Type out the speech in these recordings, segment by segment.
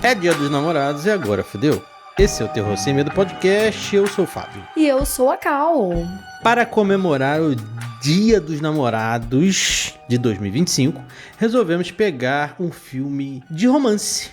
É dia dos namorados e agora fodeu. Esse é o Terror Sem Medo Podcast, eu sou o Fábio. E eu sou a Cal. Para comemorar o Dia dos Namorados de 2025, resolvemos pegar um filme de romance,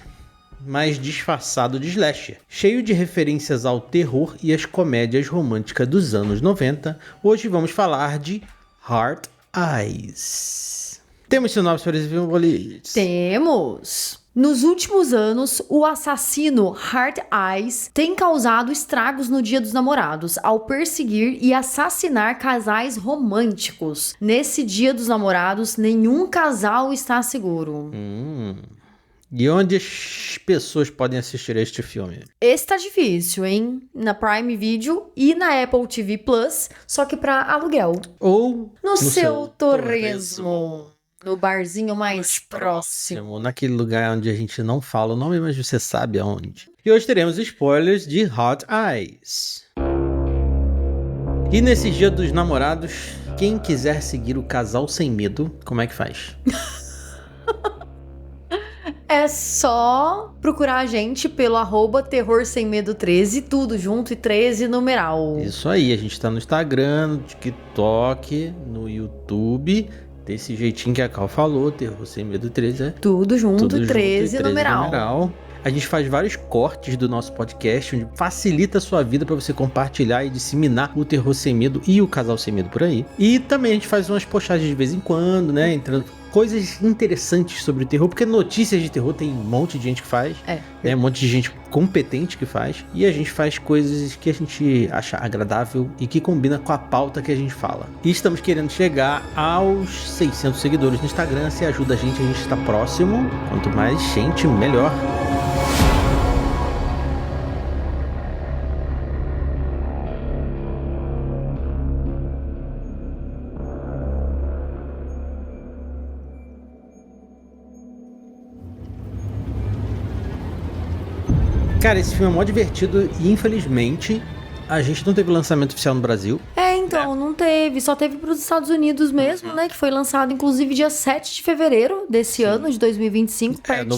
mas disfarçado de slasher, cheio de referências ao terror e às comédias românticas dos anos 90. Hoje vamos falar de Hard Eyes. Temos sinopse para esse filme, Bolides? Temos! Nos últimos anos, o assassino Hard Eyes tem causado estragos no Dia dos Namorados ao perseguir e assassinar casais românticos. Nesse Dia dos Namorados, nenhum casal está seguro. E onde as pessoas podem assistir a este filme? Esse tá difícil, hein? Na Prime Video e na Apple TV Plus, só que pra aluguel. Ou No seu torresmo. No barzinho mais próximo. naquele lugar onde a gente não fala o nome, mas você sabe aonde. E hoje teremos spoilers de Hot Eyes. E nesse Dia dos Namorados, quem quiser seguir o casal sem medo, como é que faz? É só procurar a gente pelo @Terror Sem Medo 13, tudo junto e 13 numeral. Isso aí, a gente tá no Instagram, no TikTok, no YouTube, desse jeitinho que a Cal falou, Terror Sem Medo 13, é Tudo junto, tudo junto 13 e 13 numeral. A gente faz vários cortes do nosso podcast, onde facilita a sua vida para você compartilhar e disseminar o Terror Sem Medo e o Casal Sem Medo por aí. E também a gente faz umas postagens de vez em quando, né, entrando coisas interessantes sobre o terror, porque notícias de terror tem um monte de gente que faz, né, um monte de gente competente que faz, e a gente faz coisas que a gente acha agradável e que combina com a pauta que a gente fala. E estamos querendo chegar aos 600 seguidores no Instagram. Se ajuda a gente está próximo. Quanto mais gente, melhor. Cara, esse filme é mó divertido e, infelizmente, a gente não teve lançamento oficial no Brasil. Então, não teve, só teve pros Estados Unidos mesmo, né, que foi lançado inclusive dia 7 de fevereiro desse ano, de 2025. No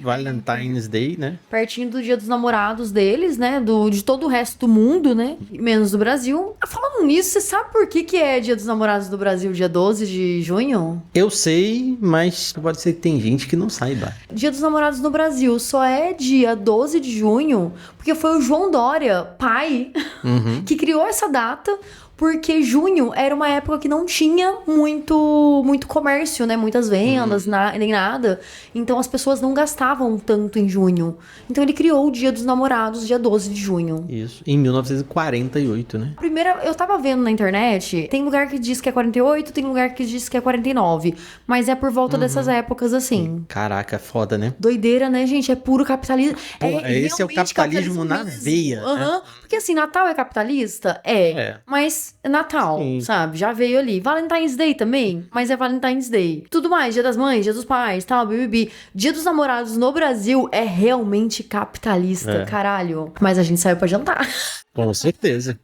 Valentine's Day, né? Pertinho do Dia dos Namorados deles, né, de todo o resto do mundo, né, menos do Brasil. Falando nisso, você sabe por que é Dia dos Namorados do Brasil, dia 12 de junho? Eu sei, mas pode ser que tem gente que não saiba. Dia dos Namorados no Brasil só é dia 12 de junho porque foi o João Dória, pai, que criou essa data, porque junho era uma época que não tinha muito comércio, né? Muitas vendas, nem nada. Então as pessoas não gastavam tanto em junho. Então ele criou o Dia dos Namorados, dia 12 de junho. Isso, em 1948, né? Primeiro, eu tava vendo na internet, tem lugar que diz que é 48, tem lugar que diz que é 49. Mas é por volta dessas épocas, assim. Caraca, foda, né? Doideira, né, gente? É puro capitalismo. Esse é o capitalismo na veia. Né? Porque assim, Natal é capitalista? Mas é Natal, sabe? Já veio ali. Valentine's Day também, mas é Valentine's Day. Tudo mais, Dia das Mães, Dia dos Pais, tal, bibibi. Dia dos Namorados no Brasil é realmente capitalista, caralho. Mas a gente saiu pra jantar. Com certeza.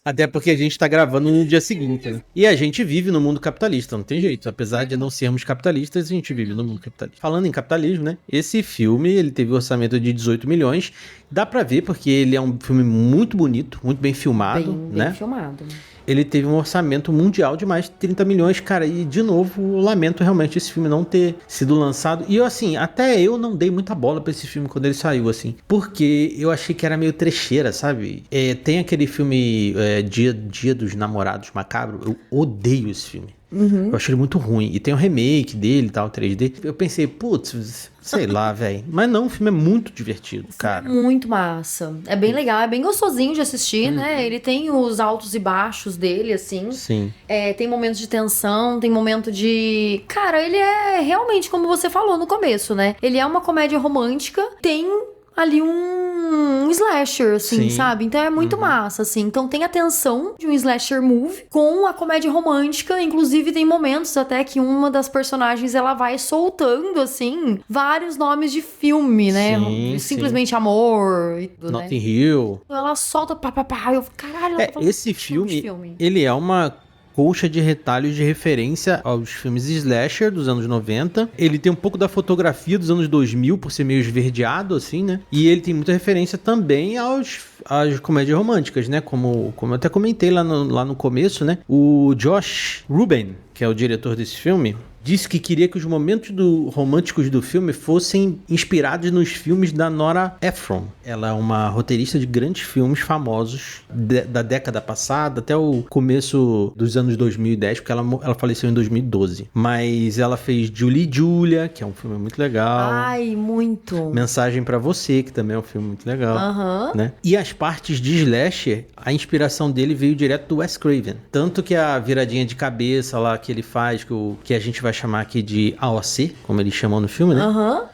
Até porque a gente tá gravando no dia seguinte, né? E a gente vive no mundo capitalista, não tem jeito. Apesar de não sermos capitalistas, a gente vive no mundo capitalista. Falando em capitalismo, né? Esse filme, ele teve um orçamento de 18 milhões. Dá pra ver, porque ele é um filme muito bonito, muito bem filmado, né? Bem filmado. Ele teve um orçamento mundial de mais de 30 milhões, cara, e de novo, eu lamento realmente esse filme não ter sido lançado. E eu, assim, até eu não dei muita bola pra esse filme quando ele saiu, assim, porque eu achei que era meio trecheira, sabe? Tem aquele filme Dia dos Namorados Macabro, eu odeio esse filme. Eu achei ele muito ruim. E tem um remake dele e tal, 3D. Eu pensei, putz, sei lá, velho. Mas não, o filme é muito divertido, cara. Muito massa. É bem legal, é bem gostosinho de assistir, né? Ele tem os altos e baixos dele, assim. Sim. Tem momentos de tensão, tem momento de... Cara, ele é realmente, como você falou no começo, né? Ele é uma comédia romântica, tem ali um slasher, assim, sabe? Então é muito massa, assim. Então tem a tensão de um slasher movie com a comédia romântica. Inclusive tem momentos até que uma das personagens, ela vai soltando, assim, vários nomes de filme, né? Simplesmente Amor e tudo, Notting Hill. Ela solta pá. Eu, caralho, ela tá falando esse filme, ele é uma colcha de retalhos de referência aos filmes slasher dos anos 90. Ele tem um pouco da fotografia dos anos 2000, por ser meio esverdeado, assim, né? E ele tem muita referência também às comédias românticas, né? Como eu até comentei lá no começo, né? O Josh Ruben, que é o diretor desse filme, disse que queria que os momentos românticos do filme fossem inspirados nos filmes da Nora Ephron. Ela é uma roteirista de grandes filmes famosos da década passada até o começo dos anos 2010, porque ela faleceu em 2012. Mas ela fez Julie e Julia, que é um filme muito legal. Ai, muito. Mensagem pra Você, que também é um filme muito legal. Né? E as partes de slasher, a inspiração dele veio direto do Wes Craven. Tanto que a viradinha de cabeça lá que ele faz, que a gente vai chamar aqui de AOC, como eles chamam no filme, né?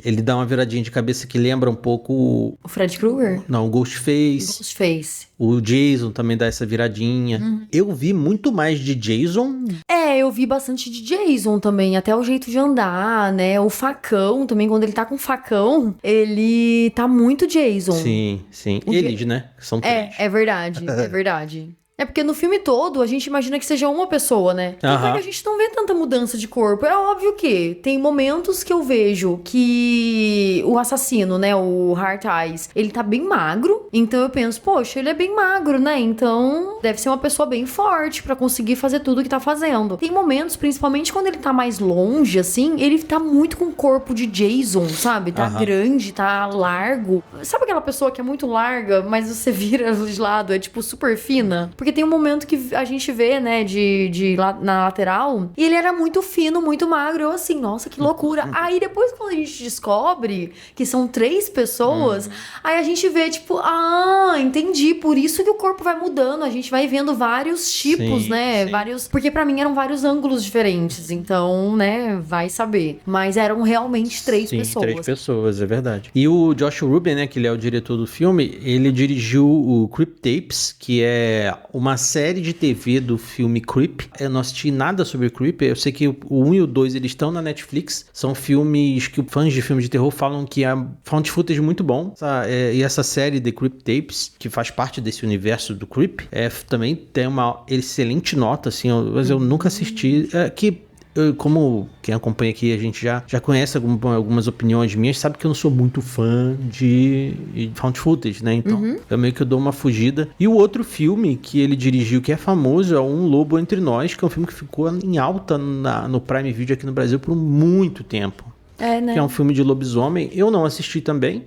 Ele dá uma viradinha de cabeça que lembra um pouco... O Fred Krueger? Não, o Ghostface. Ghostface. O Jason também dá essa viradinha. Eu vi muito mais de Jason. Eu vi bastante de Jason também, até o jeito de andar, né? O facão também, quando ele tá com o facão, ele tá muito Jason. Sim. Eles, né? São três. É verdade, é verdade. É porque no filme todo, a gente imagina que seja uma pessoa, né? Porque a gente não vê tanta mudança de corpo. É óbvio que tem momentos que eu vejo que o assassino, né, o Heart Eyes, ele tá bem magro. Então eu penso, poxa, ele é bem magro, né? Então deve ser uma pessoa bem forte pra conseguir fazer tudo que tá fazendo. Tem momentos, principalmente quando ele tá mais longe, assim, ele tá muito com o corpo de Jason, sabe? Tá grande, tá largo. Sabe aquela pessoa que é muito larga, mas você vira de lado, é tipo super fina? Porque tem um momento que a gente vê, né, na lateral, e ele era muito fino, muito magro. Eu assim, nossa, que loucura. Aí depois, quando a gente descobre que são 3 pessoas, aí a gente vê, tipo, entendi. Por isso que o corpo vai mudando. A gente vai vendo vários tipos, né? Vários. Porque pra mim eram vários ângulos diferentes. Então, né, vai saber. Mas eram realmente 3 pessoas. 3 pessoas, é verdade. E o Josh Ruben, né, que ele é o diretor do filme, ele dirigiu o Creep Tapes, que é uma série de TV do filme Creep. Eu não assisti nada sobre Creep. Eu sei que o 1 e o 2 eles estão na Netflix. São filmes que fãs de filmes de terror falam que é found footage muito bom. E essa série The Creep Tapes, que faz parte desse universo do Creep, também tem uma excelente nota, assim, mas eu nunca assisti. Como quem acompanha aqui, a gente já conhece algumas opiniões minhas, sabe que eu não sou muito fã de found footage, né? Então, eu meio que dou uma fugida. E o outro filme que ele dirigiu, que é famoso, é Um Lobo Entre Nós, que é um filme que ficou em alta no Prime Video aqui no Brasil por muito tempo. Né? Que é um filme de lobisomem. Eu não assisti também.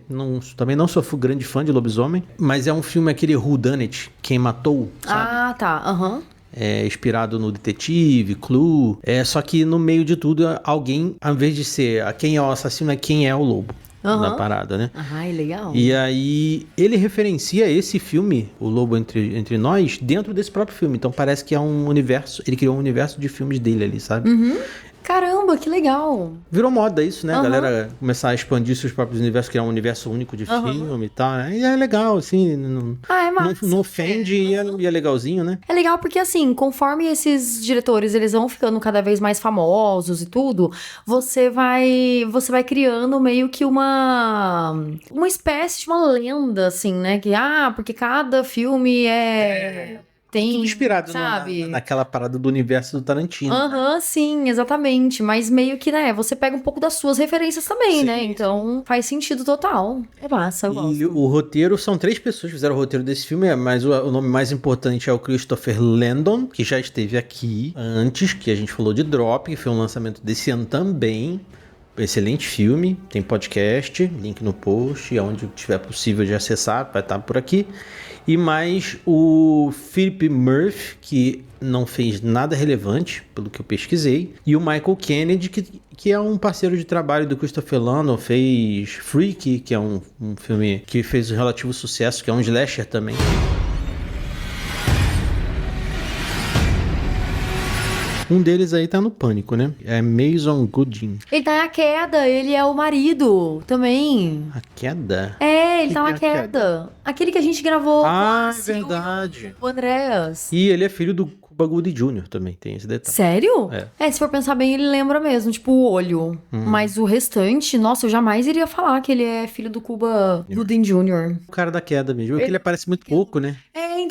Também não sou grande fã de lobisomem. Mas é um filme aquele Whodunit, Quem Matou, sabe? Tá. É inspirado no Detetive, Clue. Só que no meio de tudo, alguém, ao invés de ser quem é o assassino, é quem é o lobo. Na parada, né? Legal. E aí, ele referencia esse filme, O Lobo Entre Nós, dentro desse próprio filme. Então parece que é um universo, ele criou um universo de filmes dele ali, sabe? Caramba, que legal. Virou moda isso, né? A galera começar a expandir seus próprios universos, criar um universo único de filme e tal, né? E é legal, assim. É massa. Não ofende e é legalzinho, né? É legal porque, assim, conforme esses diretores, eles vão ficando cada vez mais famosos e tudo, você vai criando meio que uma espécie de uma lenda, assim, né? Que, porque cada filme tem, tudo inspirado, sabe? Naquela parada do universo do Tarantino. Sim, exatamente. Mas meio que, né, você pega um pouco das suas referências também, né? Então faz sentido total. É massa, eu gosto. E o roteiro, são 3 pessoas que fizeram o roteiro desse filme, mas o nome mais importante é o Christopher Landon, que já esteve aqui antes, que a gente falou de Drop, que foi um lançamento desse ano também. Excelente filme, tem podcast, link no post, onde tiver possível de acessar, vai estar por aqui. E mais o Philip Murphy, que não fez nada relevante, pelo que eu pesquisei. E o Michael Kennedy, que é um parceiro de trabalho do Christopher Landon, fez Freak, que é um filme que fez um relativo sucesso, que é um slasher também. Um deles aí tá no Pânico, né? É Mason Gooding. Ele tá na Queda, ele é o marido também. A Queda? Ele tá na Queda. Aquele que a gente gravou. É verdade. O Andreas. E ele é filho do Cuba Gooding Jr. também, tem esse detalhe. Sério? Se for pensar bem, ele lembra mesmo, tipo, o olho. Mas o restante, nossa, eu jamais iria falar que ele é filho do Cuba Gooding Jr. O cara da Queda mesmo, porque ele aparece muito pouco, né?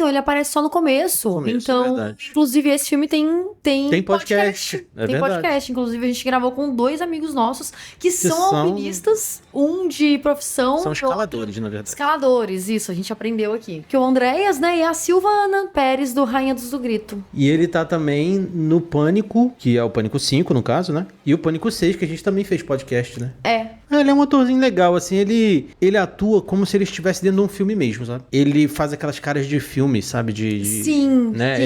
então, ele aparece só no começo. Então, verdade. inclusive, esse filme tem podcast. É tem verdade. podcast. Inclusive, a gente gravou com 2 amigos nossos que são alpinistas, um de profissão. São escaladores, na verdade. Escaladores, isso, a gente aprendeu aqui. Que o Andréas, né, e a Silvana Pérez, do Rainha do Grito. E ele tá também no Pânico, que é o Pânico 5, no caso, né? E o Pânico 6, que a gente também fez podcast, né? Ele é um atorzinho legal, assim, ele atua como se ele estivesse dentro de um filme mesmo, sabe? Ele faz aquelas caras de filme, sabe? Sim, né? sim.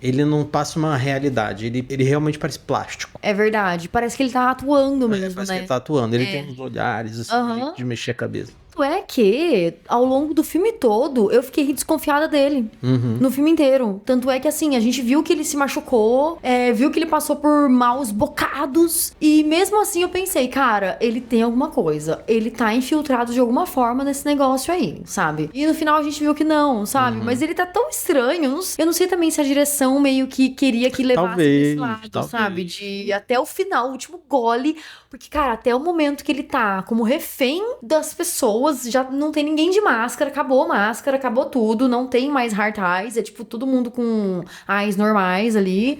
Ele não passa uma realidade, ele realmente parece plástico. É verdade, parece que ele tá atuando mesmo, Parece né? que ele tá atuando, ele tem uns olhares, assim, de mexer a cabeça. É que, ao longo do filme todo, eu fiquei desconfiada dele. No filme inteiro. Tanto é que, assim, a gente viu que ele se machucou, viu que ele passou por maus bocados. E mesmo assim eu pensei, cara, ele tem alguma coisa. Ele tá infiltrado de alguma forma nesse negócio aí, sabe? E no final a gente viu que não, sabe? Mas ele tá tão estranho. Eu não sei também se a direção meio que queria que levasse desse lado, sabe? De ir até o final, o último gole. Porque, cara, até o momento que ele tá como refém das pessoas, já não tem ninguém de máscara, acabou tudo, não tem mais heart eyes, é tipo todo mundo com eyes normais ali.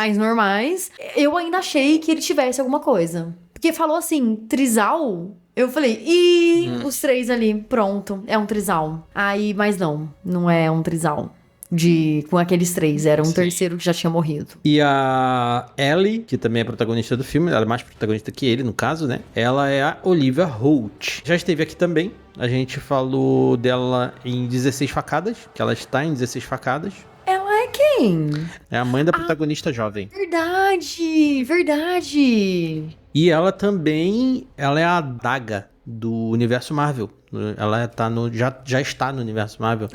Eyes normais. Eu ainda achei que ele tivesse alguma coisa. Porque falou assim, trisal, eu falei, os 3 ali, pronto, é um trisal. Aí, mas não é um trisal. Com aqueles 3, era um terceiro que já tinha morrido. E a Ellie, que também é protagonista do filme, ela é mais protagonista que ele, no caso, né? Ela é a Olivia Holt. Já esteve aqui também, a gente falou dela em 16 Facadas, que ela está em 16 Facadas. Ela é quem? É a mãe da protagonista jovem. Verdade! E ela também, ela é a Adaga do universo Marvel. Ela já está no universo Marvel.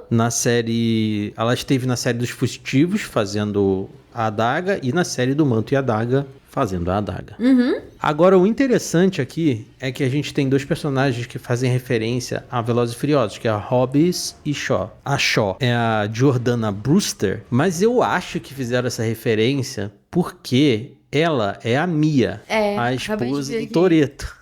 Na série... Ela esteve na série dos Fugitivos, fazendo a Adaga, e na série do Manto e a Adaga, fazendo a Adaga. Agora, o interessante aqui é que a gente tem 2 personagens que fazem referência a Velozes e Furiosos, que é a Hobbs e Shaw. A Shaw é a Jordana Brewster, mas eu acho que fizeram essa referência porque ela é a Mia, a esposa do Toretto.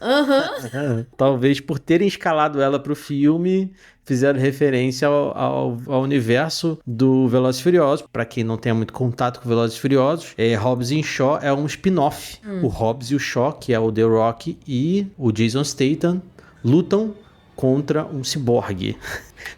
Talvez por terem escalado ela pro filme, fizeram referência ao universo do Velozes e Furiosos. Pra quem não tenha muito contato com Velozes e Furiosos, Hobbs e Shaw é um spin-off. O Hobbs e o Shaw, que é o The Rock e o Jason Statham, lutam contra um ciborgue.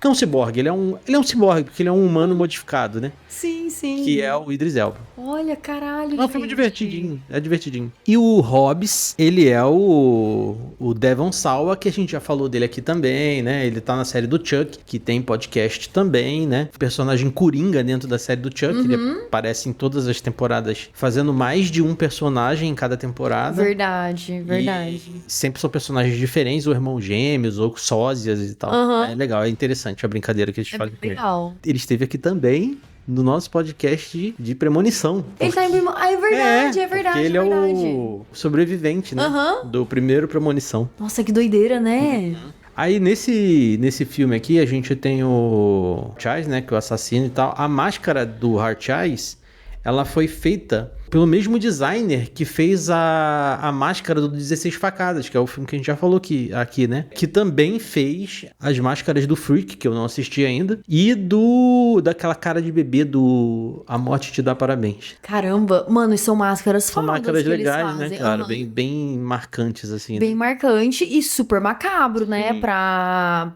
Não um ciborgue, ele é um ciborgue, porque ele é um humano modificado, né? Sim. Que é o Idris Elba. Olha, caralho. É um filme divertidinho, é divertidinho. E o Hobbs, ele é o Devon Sawa, que a gente já falou dele aqui também, né? Ele tá na série do Chuck, que tem podcast também, né? O personagem Coringa dentro da série do Chuck, ele aparece em todas as temporadas, fazendo mais de um personagem em cada temporada. Verdade. E sempre são personagens diferentes, ou irmãos gêmeos, ou sósias e tal. É legal, é interessante a brincadeira que eles fazem com ele. Ele esteve aqui também no nosso podcast de premonição. Ele tá em premonição. É verdade. Porque ele é o sobrevivente, né? Do primeiro premonição. Nossa, que doideira, né? Aí nesse filme aqui a gente tem o Chase, né? Que é o assassino e tal. A máscara do Hard Chase, ela foi feita pelo mesmo designer que fez a máscara do 16 Facadas, que é o filme que a gente já falou aqui, né? Que também fez as máscaras do Freak, que eu não assisti ainda, e daquela cara de bebê do A Morte Te Dá Parabéns. Caramba, mano, e são máscaras fodas. São máscaras legais, né, cara? Bem marcantes, assim. Bem marcante e super macabro, né? Pra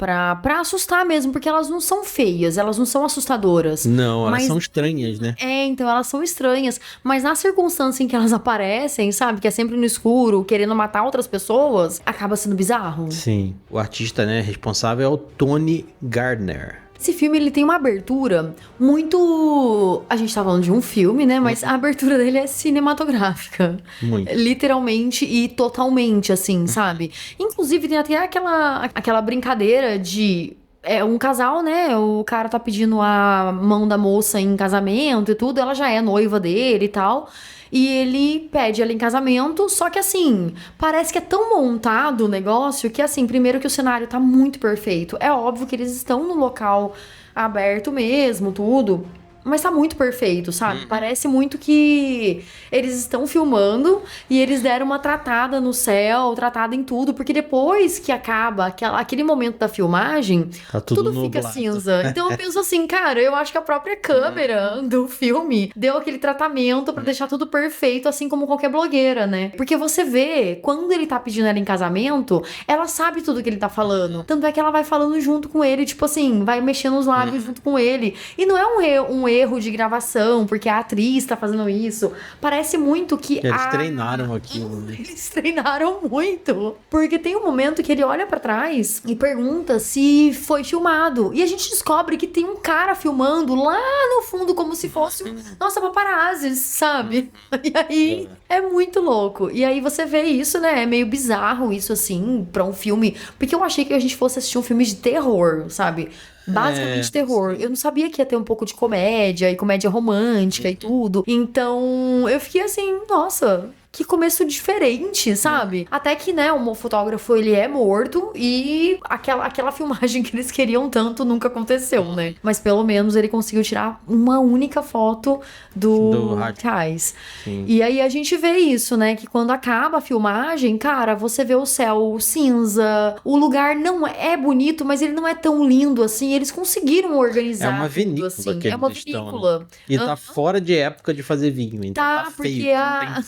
assustar mesmo, porque elas não são feias, elas não são assustadoras. Não, elas são estranhas, né? Então elas são estranhas, mas na circunstância em que elas aparecem, sabe? Que é sempre no escuro, querendo matar outras pessoas, acaba sendo bizarro. Sim. O artista, né, responsável é o Tony Gardner. Esse filme, ele tem uma abertura muito... A gente tá falando de um filme, né? Mas a abertura dele é cinematográfica. Muito. Literalmente e totalmente, assim, sabe? Inclusive, tem até aquela brincadeira de... É um casal, né? O cara tá pedindo a mão da moça em casamento e tudo. Ela já é noiva dele e tal. E ele pede ela em casamento. Só que assim, parece que é tão montado o negócio que assim, primeiro que o cenário tá muito perfeito. É óbvio que eles estão no local aberto mesmo, tudo. Mas tá muito perfeito, sabe? Parece muito que eles estão filmando e eles deram uma tratada no céu, tratada em tudo, porque depois que acaba aquele momento da filmagem, Tá tudo fica nublado. cinza. Então eu penso assim, cara, eu acho que a própria câmera do filme deu aquele tratamento pra deixar tudo perfeito, assim como qualquer blogueira, né? Porque você vê, quando ele tá pedindo ela em casamento, ela sabe tudo que ele tá falando. Tanto é que ela vai falando junto com ele, tipo assim, vai mexendo os lábios junto com ele. E não é um erro de gravação, porque a atriz tá fazendo isso. Parece muito que Eles treinaram aquilo. Eles treinaram muito. Porque tem um momento que ele olha pra trás e pergunta se foi filmado. E a gente descobre que tem um cara filmando lá no fundo, como se fosse nossa, paparazzi, sabe? E aí é muito louco. E aí você vê isso, né? É meio bizarro isso, assim, pra um filme. Porque eu achei que a gente fosse assistir um filme de terror, sabe? Basicamente terror. Eu não sabia que ia ter um pouco de comédia e comédia romântica e tudo. Então, eu fiquei assim, nossa, que começo diferente, sabe? Até que, né, o fotógrafo, ele é morto e aquela filmagem que eles queriam tanto nunca aconteceu, né? Mas pelo menos ele conseguiu tirar uma única foto do Kais. E aí a gente vê isso, né? Que quando acaba a filmagem, cara, você vê o céu cinza, o lugar não é bonito, mas ele não é tão lindo assim. Eles conseguiram organizar. É uma vinícola, assim. que É uma eles estão, vinícola. né? E tá fora de época de fazer vinho, então tá porque feio.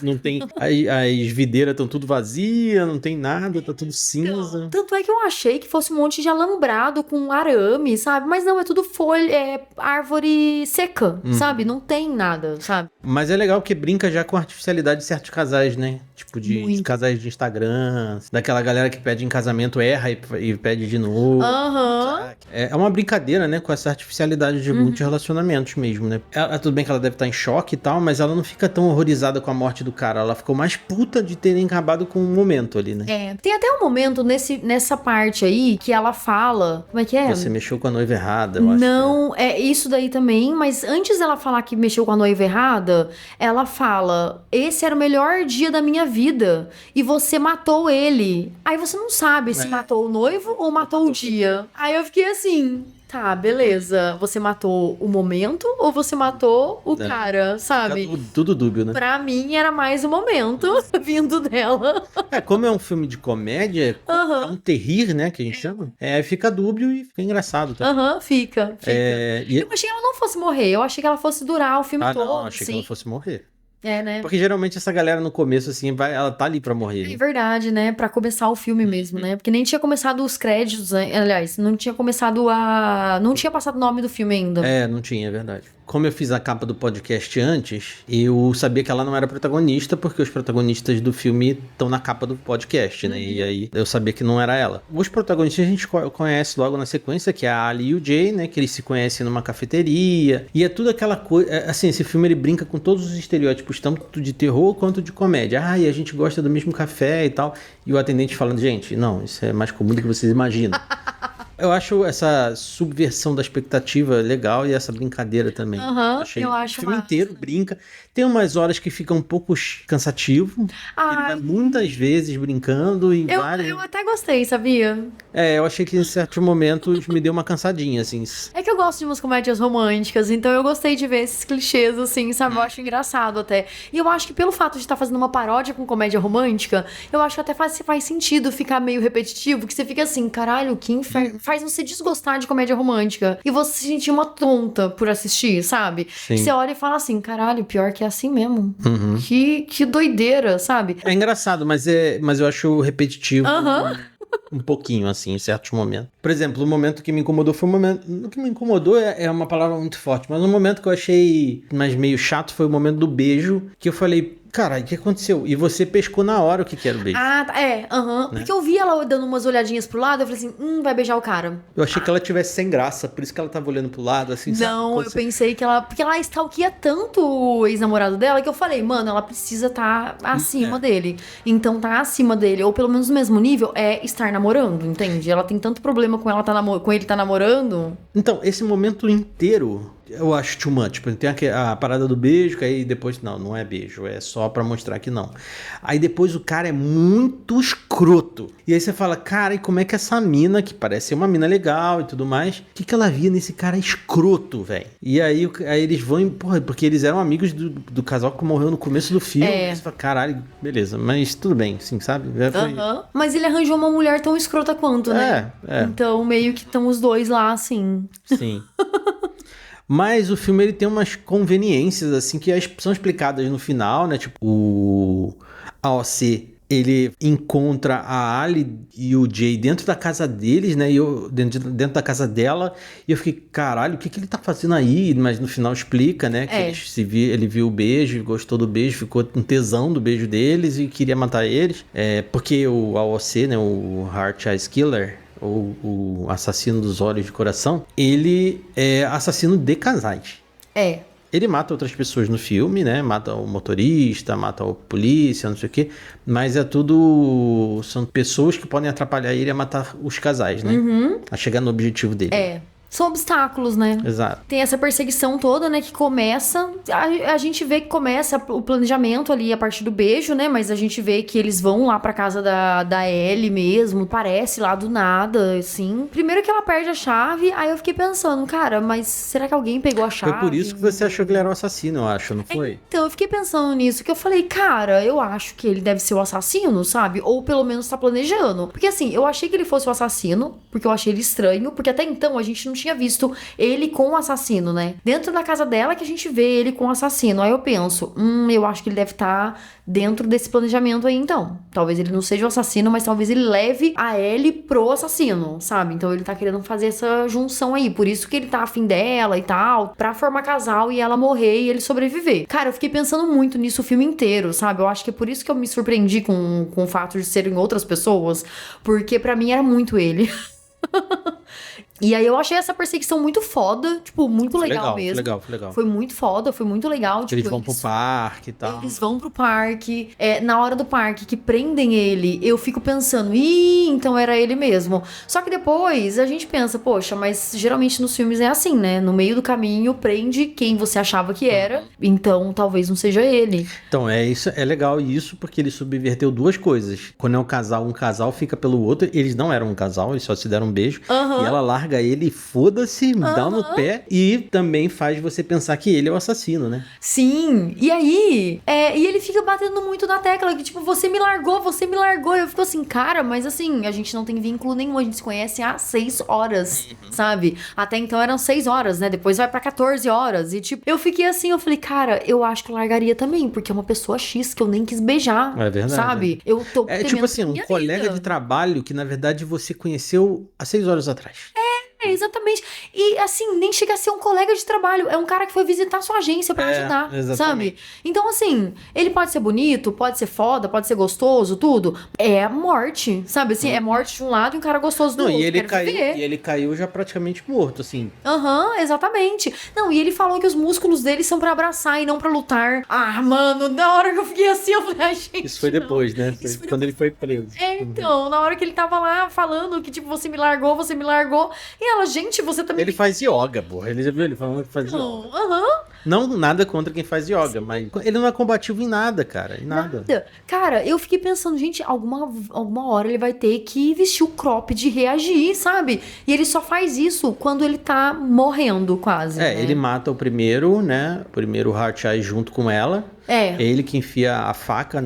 Não tem as videiras estão tudo vazias, não tem nada, tá tudo cinza. Tanto é que eu achei que fosse um monte de alambrado com arame, sabe? Mas não, é tudo folha, árvore seca, sabe? Não tem nada, sabe? Mas é legal que brinca já com a artificialidade de certos casais, né? Tipo de casais de Instagram, daquela galera que pede em casamento, erra e pede de novo. É uma brincadeira, né? Com essa artificialidade de muitos relacionamentos mesmo, né? Tudo bem que ela deve estar em choque e tal, mas ela não fica tão horrorizada com a morte do cara. Ela ficou mais puta de terem acabado com um momento ali, né? Tem até um momento nessa parte aí que ela fala... Como é que é? Você mexeu com a noiva errada, eu acho. Não, é isso daí também, mas antes dela falar que mexeu com a noiva errada, ela fala, esse era o melhor dia da minha vida e você matou ele. Aí você não sabe se matou o noivo ou matou o dia. Aí eu fiquei assim... Tá, beleza. Você matou o momento ou você matou o cara, sabe? Tudo dúbio, né? Pra mim era mais o momento vindo dela. Como é um filme de comédia, é um terrir, né, que a gente chama. Fica dúbio e fica engraçado, tá? Fica. Eu achei que ela não fosse morrer, eu achei que ela fosse durar o filme todo. Não, achei que ela fosse morrer. Né? Porque geralmente essa galera no começo, assim, ela tá ali pra morrer. É verdade, né? Pra começar o filme mesmo, né? Porque nem tinha começado os créditos, aliás, não tinha começado não tinha passado o nome do filme ainda. Não tinha, é verdade. Como eu fiz a capa do podcast antes, eu sabia que ela não era protagonista, porque os protagonistas do filme estão na capa do podcast, né? E aí eu sabia que não era ela. Os protagonistas a gente conhece logo na sequência, que é a Ali e o Jay, né? Que eles se conhecem numa cafeteria. E é tudo aquela coisa... Assim, esse filme ele brinca com todos os estereótipos, tanto de terror quanto de comédia. E a gente gosta do mesmo café e tal. E o atendente falando, gente, não, isso é mais comum do que vocês imaginam. Eu acho essa subversão da expectativa legal e essa brincadeira também. Eu acho o filme inteiro brinca. Tem umas horas que fica um pouco cansativo. Ele vai muitas vezes brincando em várias... Eu até gostei, sabia? Eu achei que em certos momentos me deu uma cansadinha, assim. É que eu gosto de umas comédias românticas, então eu gostei de ver esses clichês, assim, sabe? Eu acho engraçado até. E eu acho que pelo fato de estar fazendo uma paródia com comédia romântica, eu acho que até faz sentido ficar meio repetitivo, que você fica assim, caralho, que inferno. Faz você desgostar de comédia romântica. E você se sentir uma tonta por assistir, sabe? Sim. Você olha e fala assim, caralho, pior que é assim mesmo. Que doideira, sabe? É engraçado, mas eu acho repetitivo. Um pouquinho, assim, em certos momentos. Por exemplo, o momento que me incomodou foi o momento... O que me incomodou é uma palavra muito forte, mas o momento que eu achei mais meio chato foi o momento do beijo, que eu falei... Caralho, o que aconteceu? E você pescou na hora o que era o beijo. Né? Porque eu vi ela dando umas olhadinhas pro lado, eu falei assim, vai beijar o cara. Eu achei que ela tivesse sem graça, por isso que ela tava olhando pro lado, assim, não, sabe? Eu pensei que ela... Porque ela stalkeia tanto o ex-namorado dela, que eu falei, mano, ela precisa estar acima dele. Então tá acima dele, ou pelo menos no mesmo nível, é estar namorando, entende? Ela tem tanto problema com ele tá namorando. Então, esse momento inteiro... eu acho too much. Tipo, tem a parada do beijo, que aí depois, não é beijo, é só pra mostrar que não. Aí depois o cara é muito escroto. E aí você fala, cara, e como é que essa mina, que parece ser uma mina legal e tudo mais, o que ela via nesse cara escroto, velho? E aí eles vão, porra, porque eles eram amigos do casal que morreu no começo do filme. Aí você fala, caralho, beleza, mas tudo bem, assim, sabe? Mas ele arranjou uma mulher tão escrota quanto, né? Então meio que estão os dois lá, assim. Sim. Mas o filme, ele tem umas conveniências, assim, que são explicadas no final, né? Tipo, o AOC, ele encontra a Ali e o Jay dentro da casa deles, né? E eu dentro da casa dela. E eu fiquei, caralho, o que ele tá fazendo aí? Mas no final explica, né? Que ele viu o beijo, gostou do beijo, ficou com tesão do beijo deles e queria matar eles. Porque o AOC, né? O Heart Eyes Killer, ou o assassino dos olhos de coração, ele é assassino de casais. Ele mata outras pessoas no filme, né? Mata o motorista, mata o polícia, não sei o quê. Mas são pessoas que podem atrapalhar ele a matar os casais, né? A chegar no objetivo dele. São obstáculos, né? Exato. Tem essa perseguição toda, né, que começa... A gente vê que começa o planejamento ali a partir do beijo, né? Mas a gente vê que eles vão lá pra casa da Ellie mesmo. Parece lá do nada, assim. Primeiro que ela perde a chave, aí eu fiquei pensando, cara, mas será que alguém pegou a chave? Foi por isso que você achou que ele era um assassino, eu acho, não foi? Então, eu fiquei pensando nisso, que eu falei, cara, eu acho que ele deve ser o assassino, sabe? Ou pelo menos tá planejando. Porque assim, eu achei que ele fosse o assassino, porque eu achei ele estranho, porque até então a gente não tinha visto ele com o assassino, né? Dentro da casa dela que a gente vê ele com o assassino. Aí eu penso, eu acho que ele deve estar dentro desse planejamento aí, então. Talvez ele não seja o assassino, mas talvez ele leve a Ellie pro assassino, sabe? Então ele tá querendo fazer essa junção aí. Por isso que ele tá afim dela e tal, pra formar casal e ela morrer e ele sobreviver. Cara, eu fiquei pensando muito nisso o filme inteiro, sabe? Eu acho que é por isso que eu me surpreendi com o fato de serem outras pessoas, porque pra mim era muito ele. E aí eu achei essa perseguição muito foda, tipo, muito legal mesmo. Foi legal. Foi muito foda, foi muito legal. Tipo, eles vão pro parque e tal. Eles vão pro parque. Na hora do parque que prendem ele, eu fico pensando, então era ele mesmo. Só que depois a gente pensa, poxa, mas geralmente nos filmes é assim, né? No meio do caminho prende quem você achava que era, então talvez não seja ele. Então, isso é legal isso porque ele subverteu duas coisas. Quando é um casal fica pelo outro. Eles não eram um casal, eles só se deram um beijo. E ela larga ele, foda-se, dá no pé e também faz você pensar que ele é o assassino, né? Sim, e aí, e ele fica batendo muito na tecla, que tipo, você me largou, eu fico assim, cara, mas assim, a gente não tem vínculo nenhum, a gente se conhece há 6 horas, sabe? Até então eram 6 horas, né? Depois vai pra 14 horas, e tipo, eu fiquei assim, eu falei, cara, eu acho que eu largaria também, porque é uma pessoa X que eu nem quis beijar, sabe? Eu tô tipo assim, um colega de trabalho que na verdade você conheceu há 6 horas atrás. Exatamente. E assim, nem chega a ser um colega de trabalho. É um cara que foi visitar sua agência pra ajudar, sabe? Então assim, ele pode ser bonito, pode ser foda, pode ser gostoso, tudo. É morte, sabe? Assim, é morte de um lado e um cara gostoso do outro. E ele caiu já praticamente morto, assim. Exatamente. Não, e ele falou que os músculos dele são pra abraçar e não pra lutar. Ah, mano, na hora que eu fiquei assim, eu falei, gente. Isso foi depois, né? Foi quando ele foi preso. Então, na hora que ele tava lá falando que, tipo, você me largou. E ela, gente, você também... Ele faz yoga, porra. Ele já viu ele falando que faz yoga. Não nada contra quem faz yoga, mas ele não é combativo em nada, cara. Em nada. Cara, eu fiquei pensando, gente, alguma hora ele vai ter que vestir o cropped e reagir, sabe? E ele só faz isso quando ele tá morrendo, quase. Né? Ele mata o primeiro, né? O primeiro Heart Eye junto com ela. É ele que enfia a faca,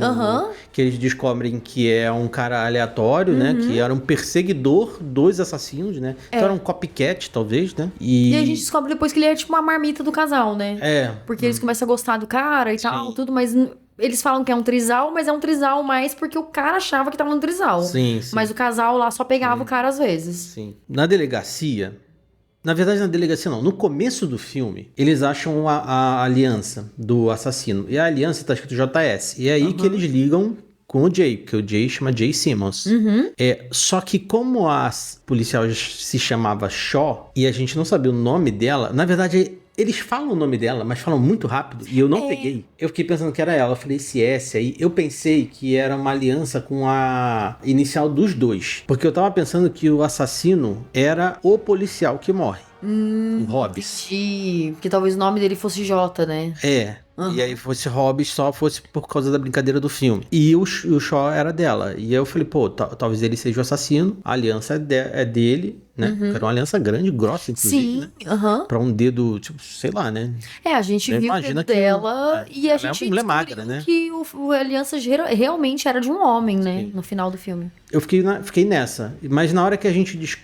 que eles descobrem que é um cara aleatório, né? Que era um perseguidor dos assassinos, né? Então era um copycat, talvez, né? E a gente descobre depois que ele é tipo uma marmita do casal, né? Porque eles começam a gostar do cara e tal, tudo, mas... Eles falam que é um trisal, mas é um trisal mais porque o cara achava que tava no trisal. Sim. Mas o casal lá só pegava o cara às vezes. Sim. Na delegacia... Na verdade, na delegacia não. No começo do filme, eles acham a aliança do assassino. E a aliança tá escrito JS. E é aí que eles ligam com o Jay, porque o Jay chama Jay Simmons. Só que como a policial se chamava Shaw, e a gente não sabia o nome dela, na verdade... Eles falam o nome dela, mas falam muito rápido. E eu não peguei. Eu fiquei pensando que era ela. Eu falei, esse S aí. Eu pensei que era uma aliança com a inicial dos dois. Porque eu tava pensando que o assassino era o policial que morre. O Hobbes. Que talvez o nome dele fosse J, né? E aí fosse Hobbes só fosse por causa da brincadeira do filme. E o Shaw era dela. E aí eu falei, pô, talvez ele seja o assassino. A aliança é dele, né? Era uma aliança grande, grossa, inclusive, né? Pra um dedo, tipo, sei lá, né? A gente viu o dedo dela e a gente mulher magra, né? que a aliança realmente era de um homem, né? No final do filme. Eu fiquei nessa. Mas na hora que a gente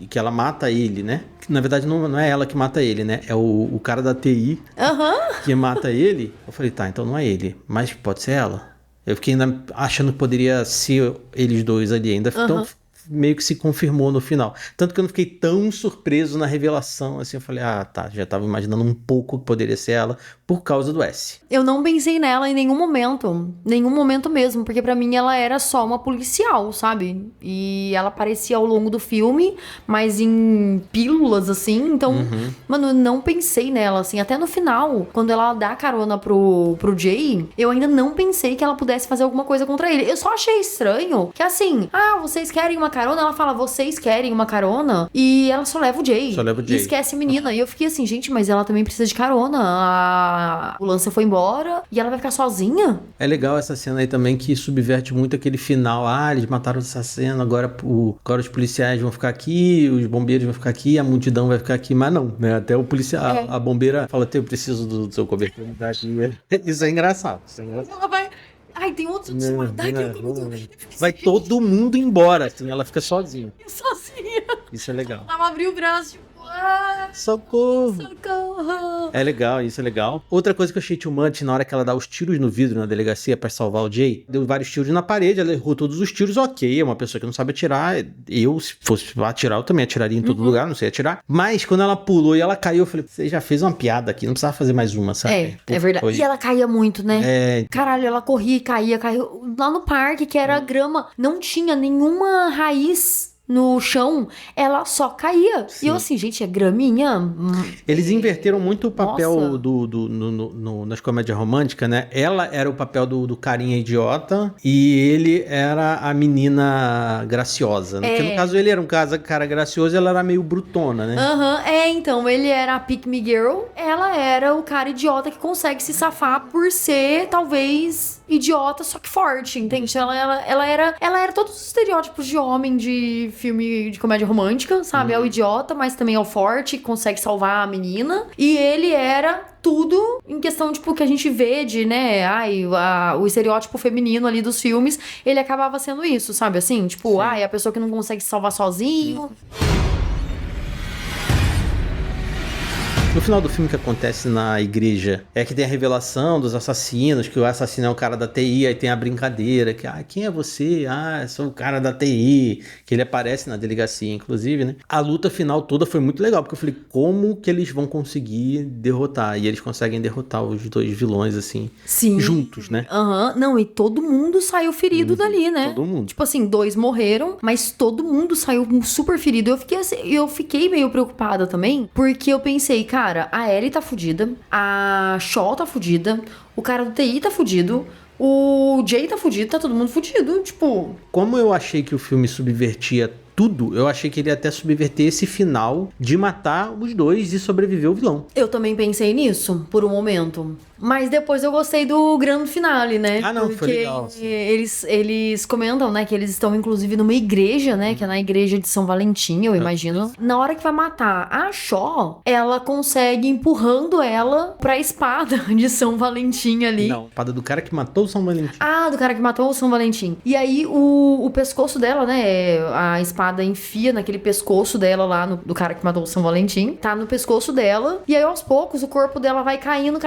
que ela mata ele, né? Na verdade, não é ela que mata ele, né? É o cara da TI que mata ele. Eu falei, tá, então não é ele. Mas pode ser ela. Eu fiquei ainda achando que poderia ser eles dois ali ainda. Então, meio que se confirmou no final. Tanto que eu não fiquei tão surpreso na revelação, assim, eu falei, tá, já tava imaginando um pouco que poderia ser ela por causa do S. Eu não pensei nela em nenhum momento mesmo, porque pra mim ela era só uma policial, sabe? E ela aparecia ao longo do filme, mas em pílulas, assim, então, mano, eu não pensei nela, assim, até no final, quando ela dá carona pro Jay, eu ainda não pensei que ela pudesse fazer alguma coisa contra ele. Eu só achei estranho que, assim, vocês querem uma carona? Ela fala, vocês querem uma carona? E ela só leva o Jay. E esquece a menina. E eu fiquei assim, gente, mas ela também precisa de carona. A ambulância foi embora e ela vai ficar sozinha? É legal essa cena aí também que subverte muito aquele final. Eles mataram essa cena, agora os policiais vão ficar aqui, os bombeiros vão ficar aqui, a multidão vai ficar aqui, mas não, né? Até o policial, a bombeira fala, eu preciso do seu cobertor. Isso é engraçado. Ela vai... tem outro vai todo mundo embora, assim, ela fica sozinha. Sozinha. Isso é legal. Ela abriu o braço, tipo... Socorro! Socorro! É legal, isso é legal. Outra coisa que eu achei too much, na hora que ela dá os tiros no vidro na delegacia pra salvar o Jay, deu vários tiros na parede, ela errou todos os tiros, ok, é uma pessoa que não sabe atirar. Eu, se fosse atirar, eu também atiraria em todo lugar, não sei atirar. Mas quando ela pulou e ela caiu, eu falei, você já fez uma piada aqui, não precisava fazer mais uma, sabe? É verdade. E ela caía muito, né? Caralho, ela corria e caía. Lá no parque, que era grama, não tinha nenhuma raiz no chão, ela só caía. Sim. E eu assim, gente, é graminha. Eles inverteram muito o papel nas comédias românticas, né? Ela era o papel do carinha idiota e ele era a menina graciosa, né? Porque no caso ele era um cara gracioso e ela era meio brutona, né? Então, ele era a pick me girl, ela era o cara idiota que consegue se safar por ser, talvez, idiota, só que forte, entende? Ela era todos os estereótipos de homem de filme de comédia romântica, sabe? É o idiota, mas também é o forte, que consegue salvar a menina. E ele era tudo em questão, tipo, que a gente vê de, né? O estereótipo feminino ali dos filmes, ele acabava sendo isso, sabe? Assim, tipo, a pessoa que não consegue se salvar sozinho. No final do filme que acontece na igreja, é que tem a revelação dos assassinos, que o assassino é o cara da TI, aí tem a brincadeira, que, quem é você? Sou o cara da TI, que ele aparece na delegacia, inclusive, né? A luta final toda foi muito legal, porque eu falei, como que eles vão conseguir derrotar? E eles conseguem derrotar os dois vilões, assim, juntos, né? Não, e todo mundo saiu ferido dali, né? Todo mundo. Tipo assim, 2 morreram, mas todo mundo saiu super ferido. Eu fiquei meio preocupada também, porque eu pensei, cara, a Ellie tá fudida, a Shaw tá fudida, o cara do TI tá fudido, o Jay tá fudido, tá todo mundo fudido, tipo... Como eu achei que o filme subvertia tudo, eu achei que ele ia até subverter esse final de matar os dois e sobreviver o vilão. Eu também pensei nisso, por um momento. Mas depois eu gostei do grande finale, né? Não, porque foi legal. eles comentam, né, que eles estão inclusive numa igreja, né, que é na igreja de São Valentim, eu imagino. Na hora que vai matar a Shaw, ela consegue empurrando ela pra espada de São Valentim ali. Não, a espada do cara que matou o São Valentim. Do cara que matou o São Valentim. E aí o pescoço dela, né, a espada enfia naquele pescoço dela lá, do cara que matou o São Valentim. Tá no pescoço dela. E aí aos poucos o corpo dela vai caindo,